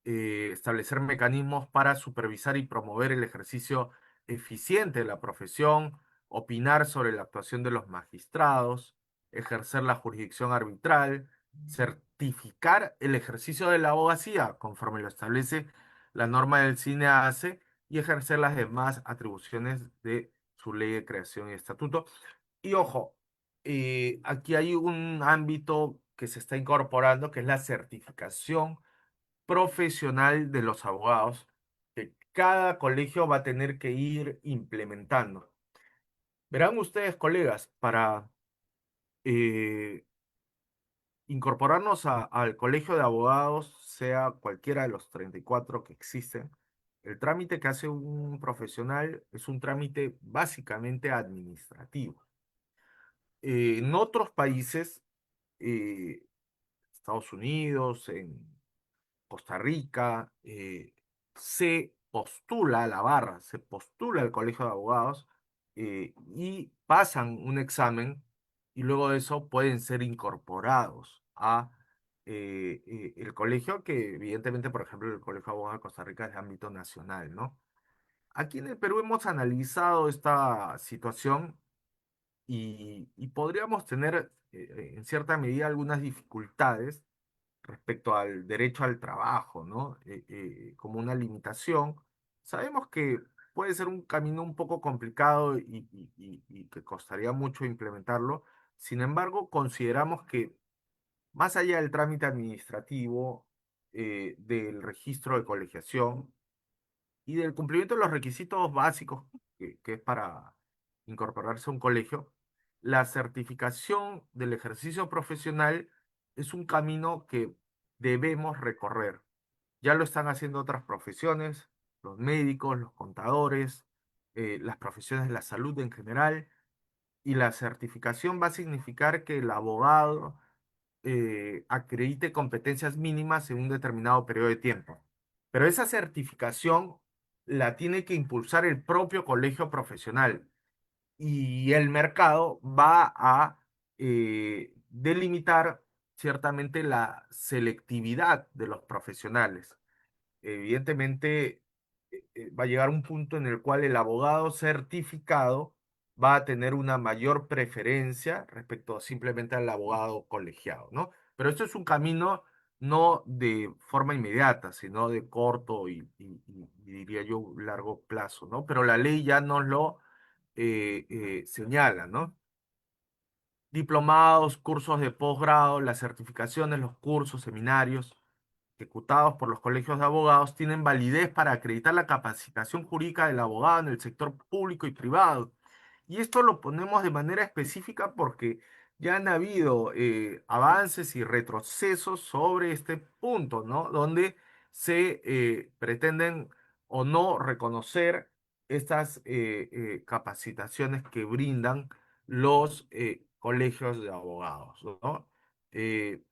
establecer mecanismos para supervisar y promover el ejercicio eficiente de la profesión, opinar sobre la actuación de los magistrados, ejercer la jurisdicción arbitral, certificar el ejercicio de la abogacía conforme lo establece la norma del CINEACE y ejercer las demás atribuciones de su ley de creación y estatuto. Y ojo, aquí hay un ámbito que se está incorporando, que es la certificación profesional de los abogados que cada colegio va a tener que ir implementando. Verán ustedes, colegas, para eh, incorporarnos al colegio de abogados, sea cualquiera de los 34 que existen, el trámite que hace un profesional es un trámite básicamente administrativo. En otros países, eh, Estados Unidos, en Costa Rica, se postula a la barra, se postula al colegio de abogados y pasan un examen y luego de eso pueden ser incorporados a el colegio que evidentemente, por ejemplo, el Colegio de Abogados de Costa Rica es de ámbito nacional, ¿no? Aquí en el Perú hemos analizado esta situación y podríamos tener en cierta medida algunas dificultades respecto al derecho al trabajo, ¿no? Como una limitación. Sabemos que puede ser un camino un poco complicado y que costaría mucho implementarlo. Sin embargo, consideramos que más allá del trámite administrativo, del registro de colegiación y del cumplimiento de los requisitos básicos que es para incorporarse a un colegio, la certificación del ejercicio profesional es un camino que debemos recorrer. Ya lo están haciendo otras profesiones, los médicos, los contadores, las profesiones de la salud en general, y la certificación va a significar que el abogado acredite competencias mínimas en un determinado periodo de tiempo. Pero esa certificación la tiene que impulsar el propio colegio profesional y el mercado va a delimitar ciertamente la selectividad de los profesionales. Evidentemente, va a llegar un punto en el cual el abogado certificado va a tener una mayor preferencia respecto simplemente al abogado colegiado, ¿no? Pero esto es un camino no de forma inmediata, sino de corto y diría yo largo plazo, ¿no? Pero la ley ya nos lo señala, ¿no? Diplomados, cursos de posgrado, las certificaciones, los cursos, seminarios ejecutados por los colegios de abogados tienen validez para acreditar la capacitación jurídica del abogado en el sector público y privado. Y esto lo ponemos de manera específica porque ya han habido avances y retrocesos sobre este punto, ¿no? Donde se pretenden o no reconocer estas capacitaciones que brindan los colegios de abogados, ¿no? Eh,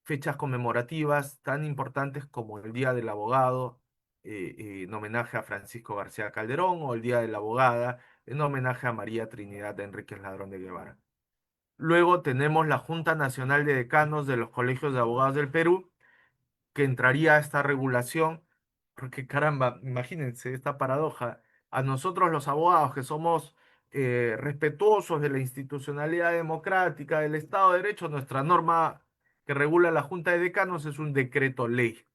Fechas conmemorativas tan importantes como el Día del Abogado, en homenaje a Francisco García Calderón, o el Día de la Abogada, en homenaje a María Trinidad de Enríquez Ladrón de Guevara. Luego tenemos la Junta Nacional de Decanos de los Colegios de Abogados del Perú, que entraría a esta regulación, porque caramba, imagínense esta paradoja. A nosotros los abogados que somos respetuosos de la institucionalidad democrática, del Estado de Derecho, nuestra norma que regula la Junta de Decanos es un decreto ley.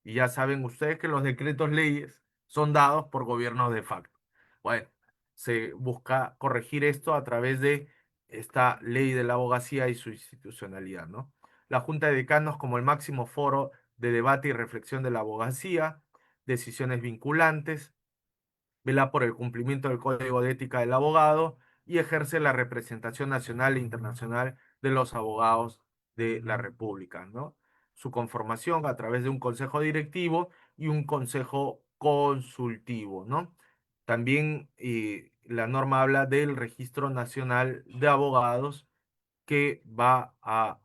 Y ya saben ustedes que los decretos leyes son dados por gobiernos de facto. Bueno, se busca corregir esto a través de esta ley de la abogacía y su institucionalidad, ¿no? La Junta de Decanos como el máximo foro de debate y reflexión de la abogacía, decisiones vinculantes, vela por el cumplimiento del Código de Ética del Abogado y ejerce la representación nacional e internacional de los abogados de la República, ¿no? Su conformación a través de un consejo directivo y un consejo consultivo, ¿no? También la norma habla del Registro Nacional de Abogados, que va a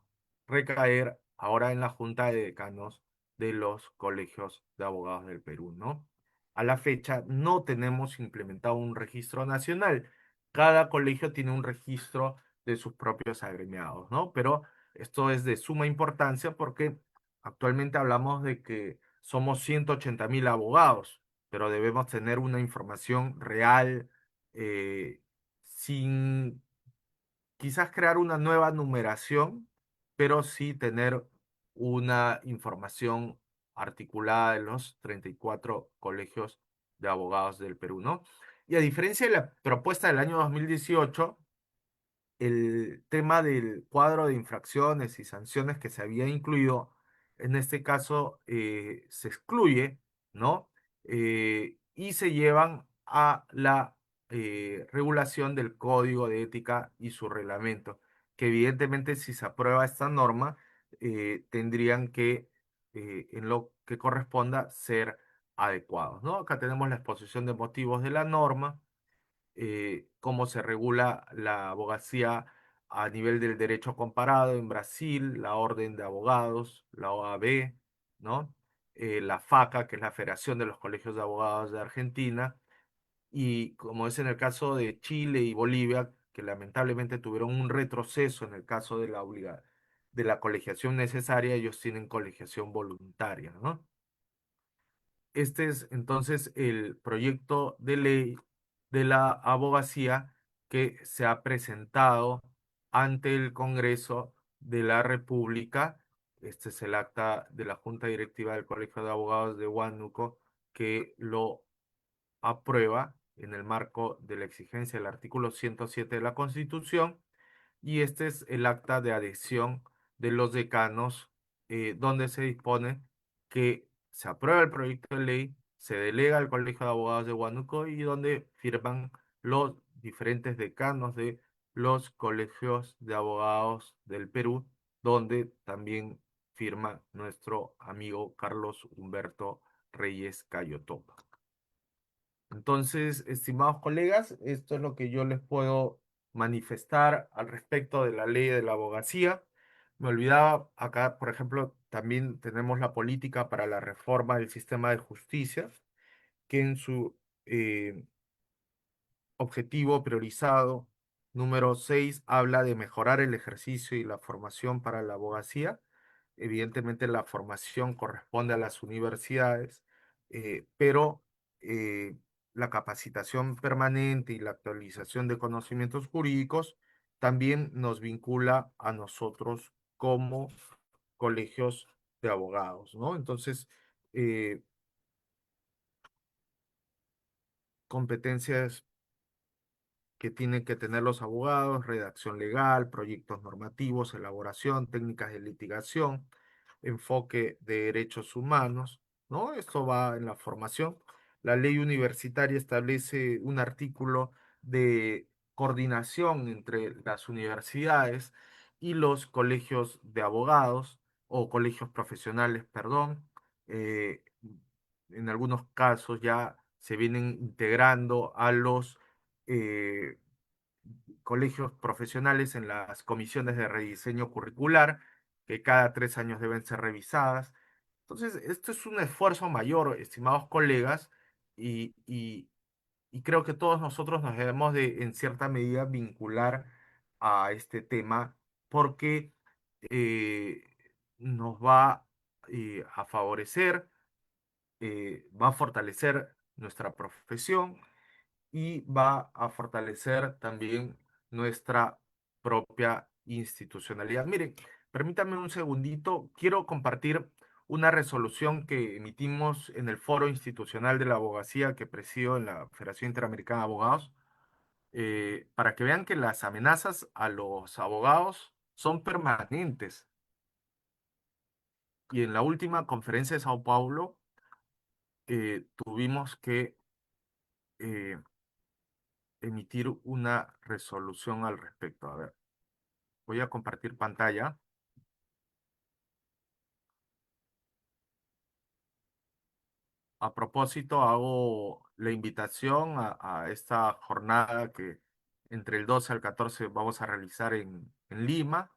recaer ahora en la Junta de Decanos de los colegios de abogados del Perú, ¿no? A la fecha no tenemos implementado un registro nacional. Cada colegio tiene un registro de sus propios agremiados, ¿no? Pero esto es de suma importancia porque actualmente hablamos de que somos 180.000 abogados, pero debemos tener una información real, sin quizás crear una nueva numeración, pero sí tener una información articulada de los 34 colegios de abogados del Perú, ¿no? Y a diferencia de la propuesta del año 2018, el tema del cuadro de infracciones y sanciones que se había incluido, en este caso se excluye, ¿no? Y se llevan a la regulación del Código de Ética y su reglamento, que evidentemente si se aprueba esta norma, tendrían que, en lo que corresponda, ser adecuados, ¿no? Acá tenemos la exposición de motivos de la norma, cómo se regula la abogacía a nivel del derecho comparado en Brasil, la Orden de Abogados, la OAB, ¿no? La FACA, que es la Federación de los Colegios de Abogados de Argentina, y como es en el caso de Chile y Bolivia, que lamentablemente tuvieron un retroceso en el caso de de la colegiación necesaria, ellos tienen colegiación voluntaria, ¿no? Este es entonces el proyecto de ley de la abogacía que se ha presentado ante el Congreso de la República. Este es el acta de la Junta Directiva del Colegio de Abogados de Huánuco, que lo aprueba en el marco de la exigencia del artículo 107 de la Constitución, y este es el acta de adhesión de los decanos, donde se dispone que se aprueba el proyecto de ley, se delega al Colegio de Abogados de Huánuco y donde firman los diferentes decanos de los colegios de abogados del Perú, donde también firma nuestro amigo Carlos Humberto Reyes Cayotopa. Entonces, estimados colegas, esto es lo que yo les puedo manifestar al respecto de la ley de la abogacía. Me olvidaba, acá, por ejemplo, también tenemos la política para la reforma del sistema de justicia, que en su objetivo priorizado número 6 habla de mejorar el ejercicio y la formación para la abogacía. Evidentemente la formación corresponde a las universidades, pero eh, la capacitación permanente y la actualización de conocimientos jurídicos también nos vincula a nosotros como colegios de abogados, ¿no? Entonces, eh, competencias que tienen que tener los abogados: redacción legal, proyectos normativos, elaboración, técnicas de litigación, enfoque de derechos humanos, ¿no? Esto va en la formación. La ley universitaria establece un artículo de coordinación entre las universidades y los colegios de abogados o colegios profesionales, perdón. en algunos casos ya se vienen integrando a los eh, colegios profesionales en las comisiones de rediseño curricular, que cada 3 años deben ser revisadas. Entonces, esto es un esfuerzo mayor, estimados colegas, y creo que todos nosotros nos debemos de, en cierta medida, vincular a este tema porque eh, nos va a favorecer, va a fortalecer nuestra profesión y va a fortalecer también nuestra propia institucionalidad. Miren, permítanme un segundito, quiero compartir una resolución que emitimos en el Foro Institucional de la Abogacía que presido en la Federación Interamericana de Abogados, para que vean que las amenazas a los abogados son permanentes. Y en la última conferencia de Sao Paulo tuvimos que eh, emitir una resolución al respecto. A ver, voy a compartir pantalla. A propósito, hago la invitación a esta jornada que entre el 12 al 14 vamos a realizar en Lima,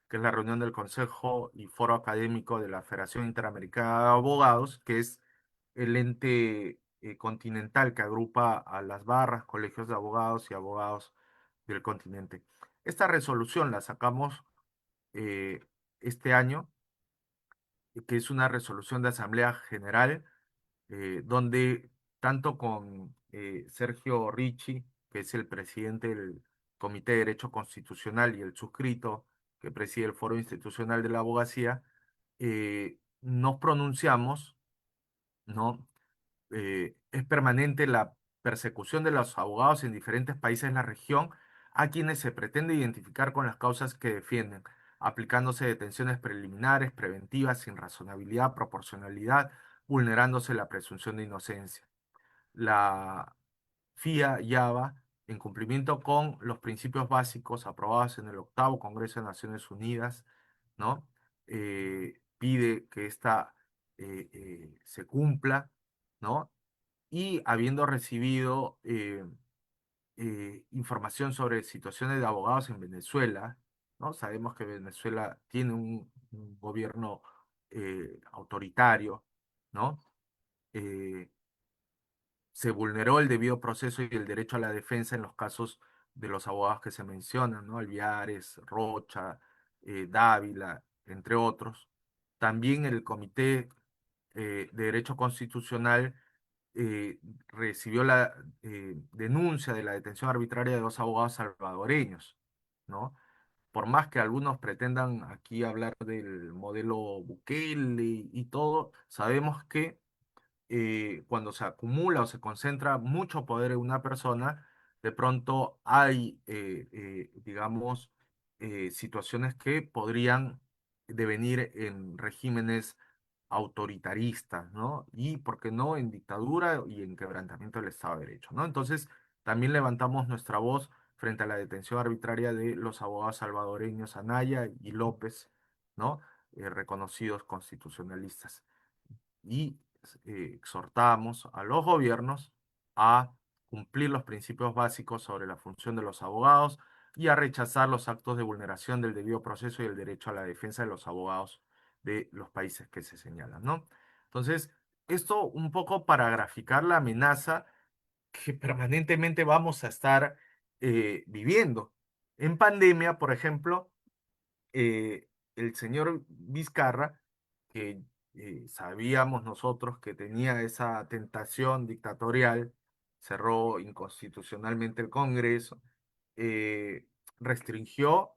que es la reunión del Consejo y Foro Académico de la Federación Interamericana de Abogados, que es el ente continental que agrupa a las barras, colegios de abogados y abogados del continente. Esta resolución la sacamos eh, este año, que es una resolución de Asamblea General donde tanto con Sergio Ricci, que es el presidente del Comité de Derecho Constitucional y el suscrito que preside el Foro Institucional de la Abogacía, nos pronunciamos, ¿no? Es permanente la persecución de los abogados en diferentes países de la región a quienes se pretende identificar con las causas que defienden, aplicándose detenciones preliminares, preventivas, sin razonabilidad, proporcionalidad, vulnerándose la presunción de inocencia. La FIA YABA, en cumplimiento con los principios básicos aprobados en el octavo Congreso de Naciones Unidas, ¿no? Pide que esta se cumpla, ¿no? Y habiendo recibido información sobre situaciones de abogados en Venezuela, ¿no? Sabemos que Venezuela tiene un gobierno autoritario, ¿no? Eh, Se vulneró el debido proceso y el derecho a la defensa en los casos de los abogados que se mencionan, ¿no? Alviares, Rocha, Dávila, entre otros. También el Comité de Derecho Constitucional eh, recibió la denuncia de la detención arbitraria de 2 abogados salvadoreños, ¿no? Por más que algunos pretendan aquí hablar del modelo Bukele y todo, sabemos que cuando se acumula o se concentra mucho poder en una persona, de pronto hay, digamos, situaciones que podrían devenir en regímenes autoritaristas, ¿no? Y, ¿por qué no?, en dictadura y en quebrantamiento del Estado de Derecho, ¿no? Entonces, también levantamos nuestra voz frente a la detención arbitraria de los abogados salvadoreños Anaya y López, ¿no? Reconocidos constitucionalistas y exhortamos a los gobiernos a cumplir los principios básicos sobre la función de los abogados y a rechazar los actos de vulneración del debido proceso y el derecho a la defensa de los abogados de los países que se señalan, ¿no? Entonces, esto un poco para graficar la amenaza que permanentemente vamos a estar viviendo. En pandemia, por ejemplo, el señor Vizcarra, que sabíamos nosotros que tenía esa tentación dictatorial, cerró inconstitucionalmente el Congreso, eh, restringió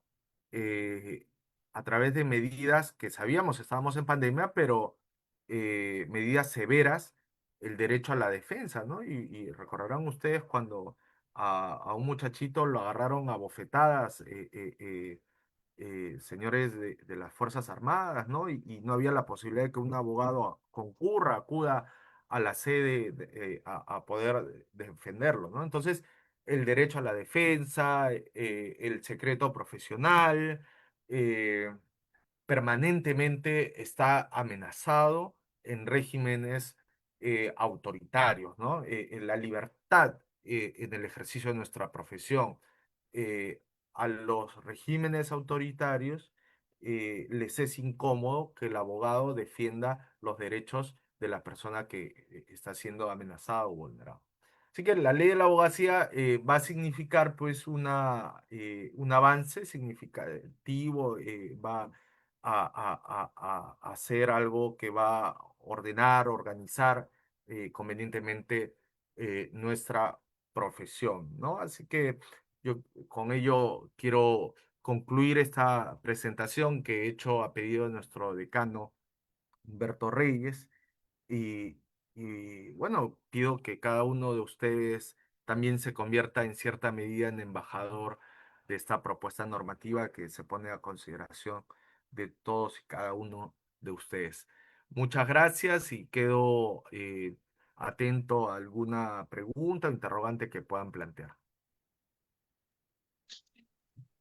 eh, a través de medidas que sabíamos estábamos en pandemia, pero medidas severas, el derecho a la defensa, ¿no? Y recordarán ustedes cuando a un muchachito lo agarraron a bofetadas. Señores de las Fuerzas Armadas, ¿no? Y no había la posibilidad de que un abogado concurra, acuda a la sede a poder defenderlo, ¿no? Entonces, el derecho a la defensa, el secreto profesional, eh, permanentemente está amenazado en regímenes autoritarios, ¿no? En la libertad en el ejercicio de nuestra profesión. A los regímenes autoritarios les es incómodo que el abogado defienda los derechos de la persona que está siendo amenazada o vulnerada. Así que la ley de la abogacía va a significar pues un avance significativo, va a hacer algo que va a ordenar, organizar convenientemente nuestra profesión, ¿no? Así que yo con ello quiero concluir esta presentación que he hecho a pedido de nuestro decano Humberto Reyes y bueno, pido que cada uno de ustedes también se convierta en cierta medida en embajador de esta propuesta normativa que se pone a consideración de todos y cada uno de ustedes. Muchas gracias y quedo atento a alguna pregunta o interrogante que puedan plantear.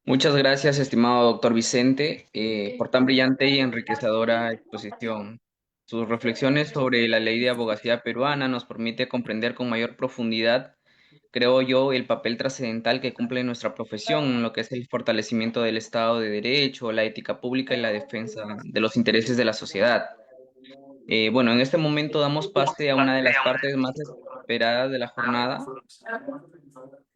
Muchas gracias, estimado doctor Vicente, por tan brillante y enriquecedora exposición. Sus reflexiones sobre la ley de abogacía peruana nos permite comprender con mayor profundidad, creo yo, el papel trascendental que cumple nuestra profesión en lo que es el fortalecimiento del Estado de Derecho, la ética pública y la defensa de los intereses de la sociedad. Bueno, en este momento damos pase a una de las partes más esperadas de la jornada,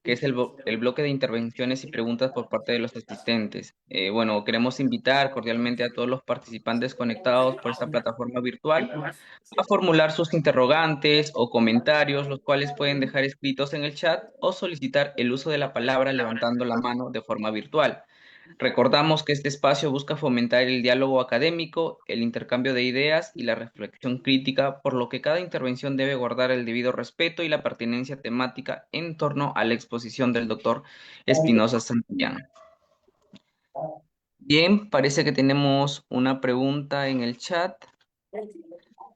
que es el bloque de intervenciones y preguntas por parte de los asistentes. Bueno, queremos invitar cordialmente a todos los participantes conectados por esta plataforma virtual a formular sus interrogantes o comentarios, los cuales pueden dejar escritos en el chat o solicitar el uso de la palabra levantando la mano de forma virtual. Recordamos que este espacio busca fomentar el diálogo académico, el intercambio de ideas y la reflexión crítica, por lo que cada intervención debe guardar el debido respeto y la pertinencia temática en torno a la exposición del doctor Espinosa Santillán. Bien, parece que tenemos una pregunta en el chat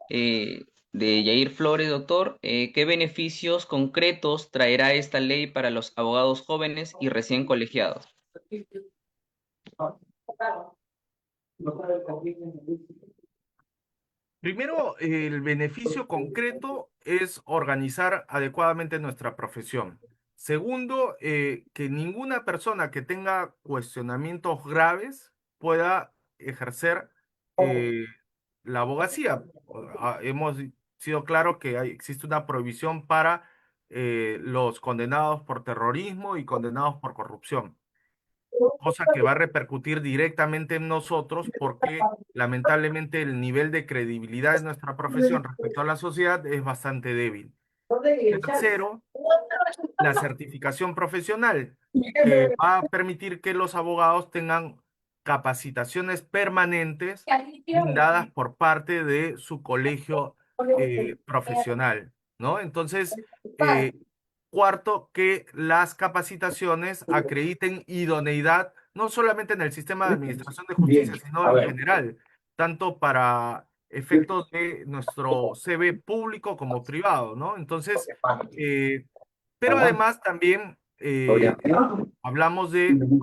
de Yair Flores, doctor. ¿Qué beneficios concretos traerá esta ley para los abogados jóvenes y recién colegiados? Primero, el beneficio concreto es organizar adecuadamente nuestra profesión. Segundo, que ninguna persona que tenga cuestionamientos graves pueda ejercer la abogacía. Hemos sido claros que existe una prohibición para los condenados por terrorismo y condenados por corrupción, cosa que va a repercutir directamente en nosotros porque lamentablemente el nivel de credibilidad de nuestra profesión respecto a la sociedad es bastante débil. Tercero, la certificación profesional, que va a permitir que los abogados tengan capacitaciones permanentes brindadas por parte de su colegio profesional, ¿no? Entonces, cuarto, que las capacitaciones acrediten idoneidad, no solamente en el sistema de administración de justicia, sino en general, tanto para efectos de nuestro CV público como privado, ¿no? Entonces, pero además también hablamos de un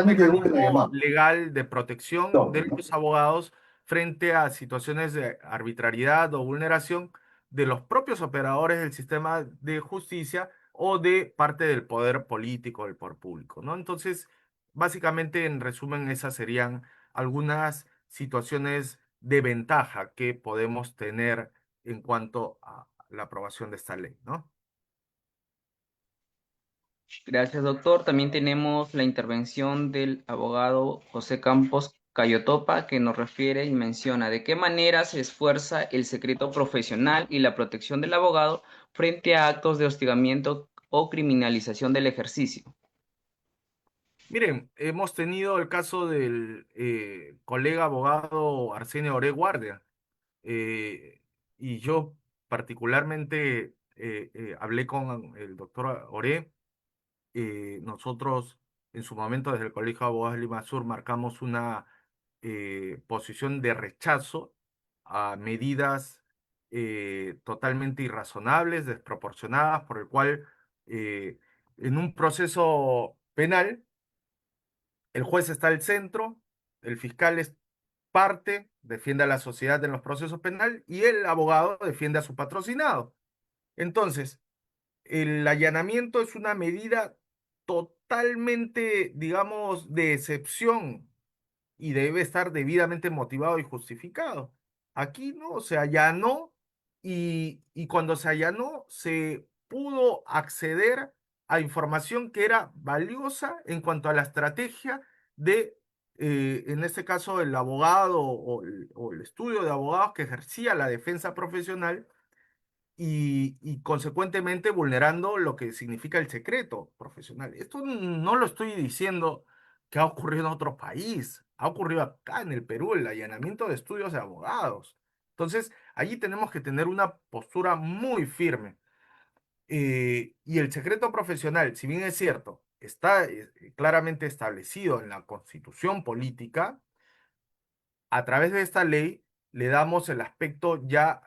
mecanismo legal de protección de los abogados frente a situaciones de arbitrariedad o vulneración de los propios operadores del sistema de justicia o de parte del poder político, del poder público, ¿no? Entonces, básicamente, en resumen, esas serían algunas situaciones de ventaja que podemos tener en cuanto a la aprobación de esta ley, ¿no? Gracias, doctor. También tenemos la intervención del abogado José Campos Cayotopa, que nos refiere y menciona de qué manera se esfuerza el secreto profesional y la protección del abogado frente a actos de hostigamiento o criminalización del ejercicio. Miren, hemos tenido el caso del colega abogado Arsenio Oré Guardia, y yo particularmente hablé con el doctor Oré. Nosotros en su momento desde el Colegio de Abogados de Lima Sur marcamos una posición de rechazo a medidas totalmente irrazonables, desproporcionadas, por el cual en un proceso penal el juez está al centro, el fiscal es parte defiende a la sociedad en los procesos penales y el abogado defiende a su patrocinado. Entonces, el allanamiento es una medida totalmente, digamos, de excepción y debe estar debidamente motivado y justificado. Aquí no, se allanó y cuando se allanó se pudo acceder a información que era valiosa en cuanto a la estrategia de, en este caso, el abogado o el estudio de abogados que ejercía la defensa profesional y consecuentemente vulnerando lo que significa el secreto profesional. Esto no lo estoy diciendo que ha ocurrido en otro país, ha ocurrido acá en el Perú, el allanamiento de estudios de abogados. Entonces, allí tenemos que tener una postura muy firme. Y el secreto profesional, si bien es cierto, está claramente establecido en la Constitución política, a través de esta ley le damos el aspecto ya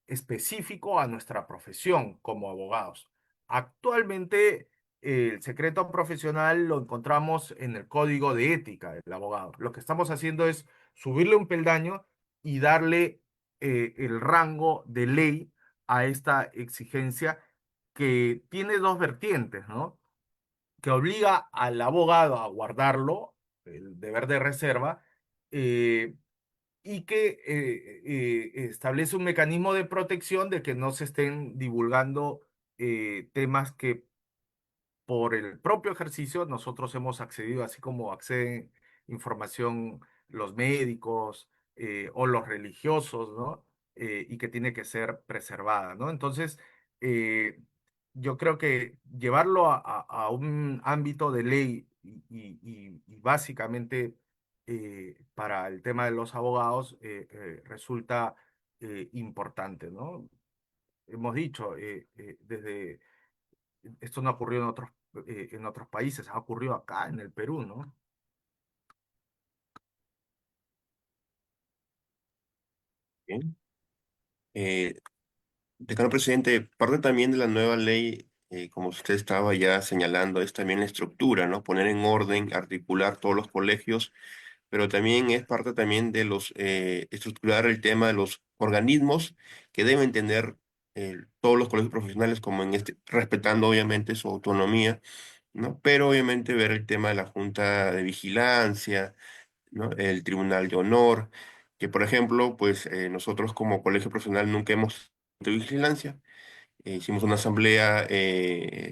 específico a nuestra profesión como abogados. Actualmente el secreto profesional lo encontramos en el código de ética del abogado. Lo que estamos haciendo es subirle un peldaño y darle el rango de ley a esta exigencia que tiene dos vertientes, ¿no? Que obliga al abogado a guardarlo, el deber de reserva, eh, y que establece un mecanismo de protección de que no se estén divulgando temas que por el propio ejercicio nosotros hemos accedido, así como acceden información los médicos o los religiosos, ¿no? Y que tiene que ser preservada, ¿no? Entonces, eh, yo creo que llevarlo a un ámbito de ley y básicamente para el tema de los abogados resulta importante, ¿no? Hemos dicho, desde esto no ha ocurrido en otros países, ha ocurrido acá en el Perú, ¿no? Bien. Eh, Decano presidente, parte también de la nueva ley, como usted estaba ya señalando, es también la estructura, ¿no? Poner en orden, articular todos los colegios, pero también es parte también de los, estructurar el tema de los organismos que deben tener todos los colegios profesionales, como en este, respetando obviamente su autonomía, ¿no? Pero obviamente ver el tema de la Junta de Vigilancia, ¿no? El Tribunal de Honor, que por ejemplo, pues nosotros como colegio profesional nunca hemos de vigilancia. Hicimos una asamblea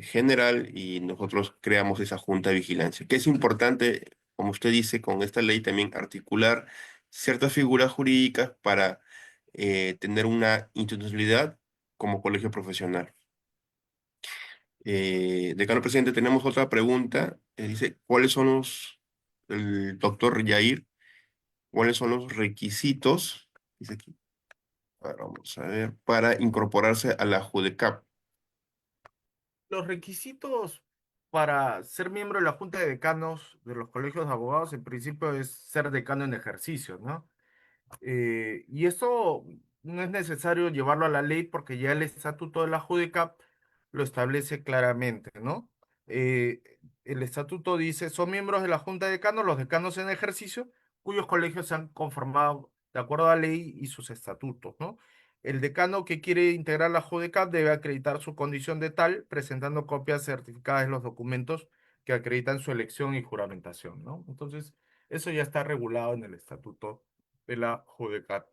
general y nosotros creamos esa junta de vigilancia, que es importante, como usted dice, con esta ley también articular ciertas figuras jurídicas para tener una institucionalidad como colegio profesional. Decano presidente, tenemos otra pregunta. Dice, ¿cuáles son el doctor Yair, cuáles son los requisitos? Dice aquí, vamos a ver, para incorporarse a la JUDECAP? Los requisitos para ser miembro de la Junta de Decanos de los colegios de abogados, en principio, es ser decano en ejercicio, ¿no? Y eso no es necesario llevarlo a la ley porque ya el estatuto de la JUDECAP lo establece claramente, ¿no? Eh, el estatuto dice, son miembros de la Junta de Decanos los decanos en ejercicio cuyos colegios se han conformado de acuerdo a la ley y sus estatutos, ¿no? El decano que quiere integrar la JUDECAP debe acreditar su condición de tal presentando copias certificadas de los documentos que acreditan su elección y juramentación, ¿no? Entonces, eso ya está regulado en el estatuto de la JUDECAT.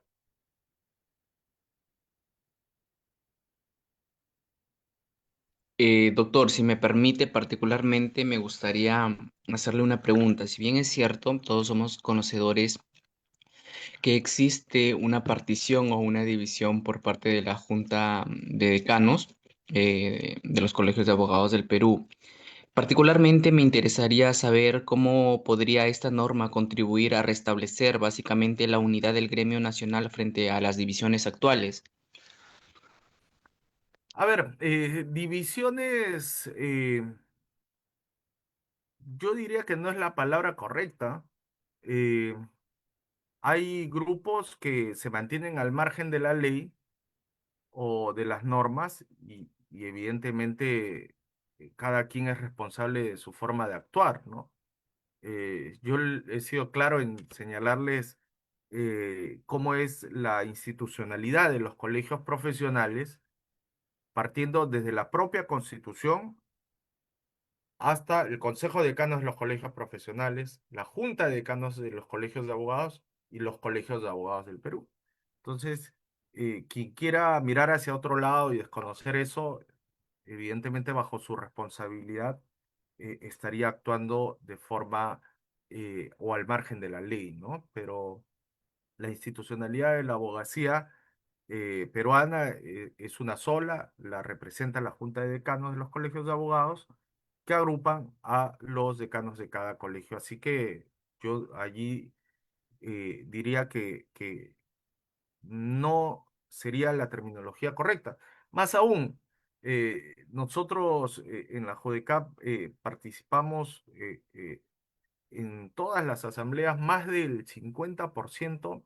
Doctor, si me permite, particularmente me gustaría hacerle una pregunta. Si bien es cierto, todos somos conocedores que existe una partición o una división por parte de la Junta de Decanos de los colegios de abogados del Perú. Particularmente me interesaría saber cómo podría esta norma contribuir a restablecer básicamente la unidad del gremio nacional frente a las divisiones actuales. A ver, divisiones, yo diría que no es la palabra correcta. Eh, Hay grupos que se mantienen al margen de la ley o de las normas y evidentemente cada quien es responsable de su forma de actuar, ¿no? He sido claro en señalarles cómo es la institucionalidad de los colegios profesionales, partiendo desde la propia Constitución hasta el Consejo de Decanos de los colegios profesionales, la Junta de Decanos de los colegios de abogados y los colegios de abogados del Perú. Entonces, quien quiera mirar hacia otro lado y desconocer eso, evidentemente bajo su responsabilidad, estaría actuando de forma o al margen de la ley, ¿no? Pero la institucionalidad de la abogacía peruana es una sola, la representa la Junta de Decanos de los colegios de abogados, que agrupan a los decanos de cada colegio. Así que yo allí diría que no sería la terminología correcta. Más aún, nosotros en la JODECAP participamos en todas las asambleas, más del 50%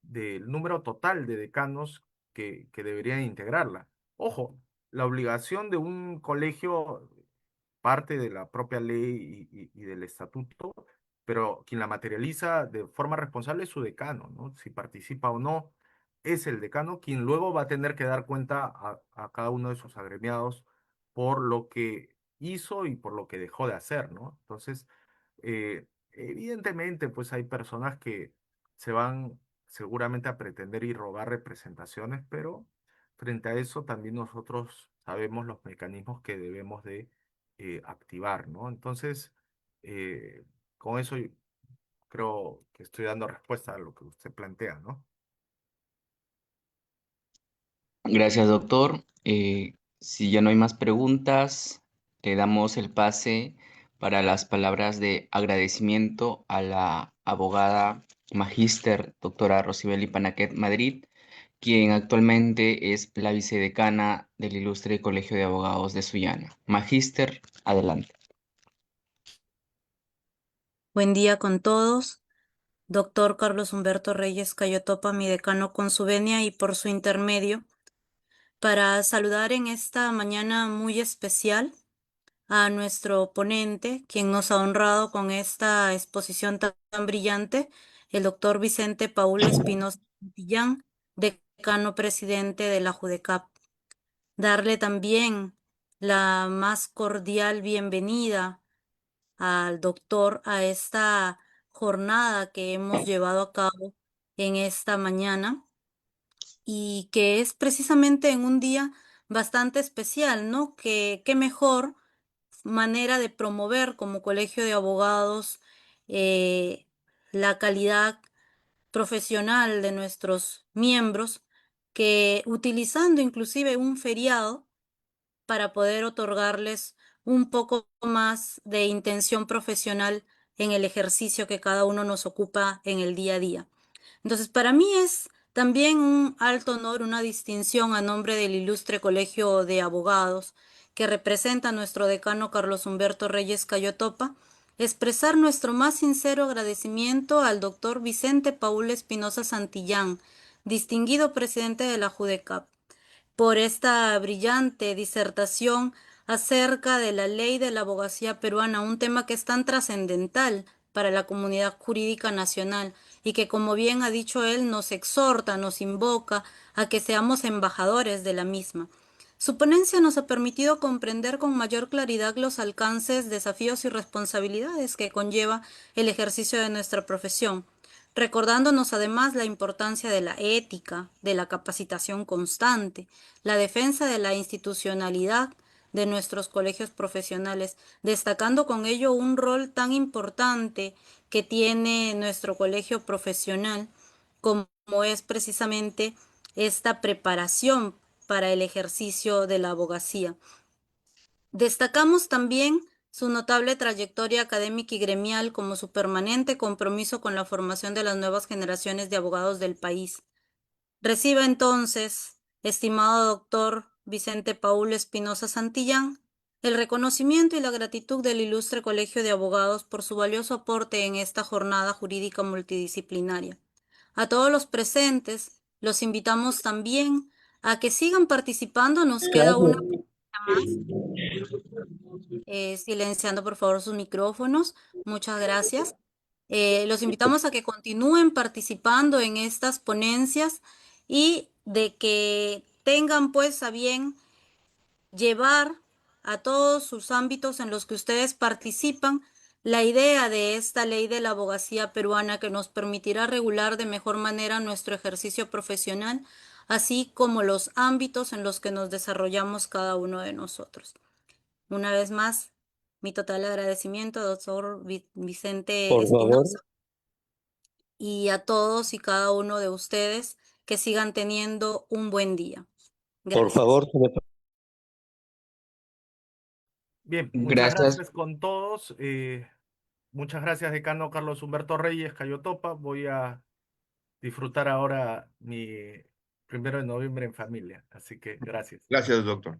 del número total de decanos que deberían integrarla. Ojo, la obligación de un colegio parte de la propia ley y del estatuto, pero quien la materializa de forma responsable es su decano, ¿no? Si participa o no, es el decano quien luego va a tener que dar cuenta a cada uno de sus agremiados por lo que hizo y por lo que dejó de hacer, ¿no? Entonces, evidentemente, pues hay personas que se van seguramente a pretender y robar representaciones, pero frente a eso también nosotros sabemos los mecanismos que debemos de activar, ¿no? Entonces, eh, con eso yo creo que estoy dando respuesta a lo que usted plantea, ¿no? Gracias, doctor. Si ya no hay más preguntas, le damos el pase para las palabras de agradecimiento a la abogada magíster doctora Rosibeli Panaquet Madrid, quien actualmente es la vicedecana del Ilustre Colegio de Abogados de Sullana. Magíster, adelante. Buen día con todos. Doctor Carlos Humberto Reyes Cayotopa, mi decano con su venia y por su intermedio, para saludar en esta mañana muy especial a nuestro ponente, quien nos ha honrado con esta exposición tan brillante, el doctor Vicente Paul Espinosa Santillán, decano presidente de la JUDECAP. Darle también la más cordial bienvenida al doctor a esta jornada que hemos llevado a cabo en esta mañana y que es precisamente en un día bastante especial, ¿no? Que qué mejor manera de promover como colegio de abogados eh, la calidad profesional de nuestros miembros, que utilizando inclusive un feriado para poder otorgarles un poco más de intención profesional en el ejercicio que cada uno nos ocupa en el día a día. Entonces, para mí es también un alto honor, una distinción a nombre del ilustre Colegio de Abogados que representa a nuestro decano Carlos Humberto Reyes Cayotopa, expresar nuestro más sincero agradecimiento al doctor Vicente Paul Espinosa Santillán, distinguido presidente de la JUDECAP, por esta brillante disertación acerca de la ley de la abogacía peruana, un tema que es tan trascendental para la comunidad jurídica nacional y que, como bien ha dicho él, nos exhorta, nos invoca a que seamos embajadores de la misma. Su ponencia nos ha permitido comprender con mayor claridad los alcances, desafíos y responsabilidades que conlleva el ejercicio de nuestra profesión, recordándonos además la importancia de la ética, de la capacitación constante, la defensa de la institucionalidad de nuestros colegios profesionales, destacando con ello un rol tan importante que tiene nuestro colegio profesional, como es precisamente esta preparación para el ejercicio de la abogacía. Destacamos también su notable trayectoria académica y gremial como su permanente compromiso con la formación de las nuevas generaciones de abogados del país. Reciba entonces, estimado doctor Vicente Paul Espinosa Santillán, el reconocimiento y la gratitud del ilustre Colegio de Abogados por su valioso aporte en esta jornada jurídica multidisciplinaria. A todos los presentes, los invitamos también a que sigan participando. Nos queda una más. Silenciando por favor sus micrófonos. Muchas gracias. Los invitamos a que continúen participando en estas ponencias y de que tengan pues a bien llevar a todos sus ámbitos en los que ustedes participan la idea de esta ley de la abogacía peruana que nos permitirá regular de mejor manera nuestro ejercicio profesional, así como los ámbitos en los que nos desarrollamos cada uno de nosotros. Una vez más, mi total agradecimiento, doctor Vicente Por favor, Espinosa, y a todos y cada uno de ustedes que sigan teniendo un buen día. por Gracias. favor, Bien, muchas Gracias. gracias con todos. Muchas gracias, decano Carlos Humberto Reyes Cayotopa. Voy a disfrutar ahora mi 1 de noviembre en familia. Así que gracias. Gracias, doctor.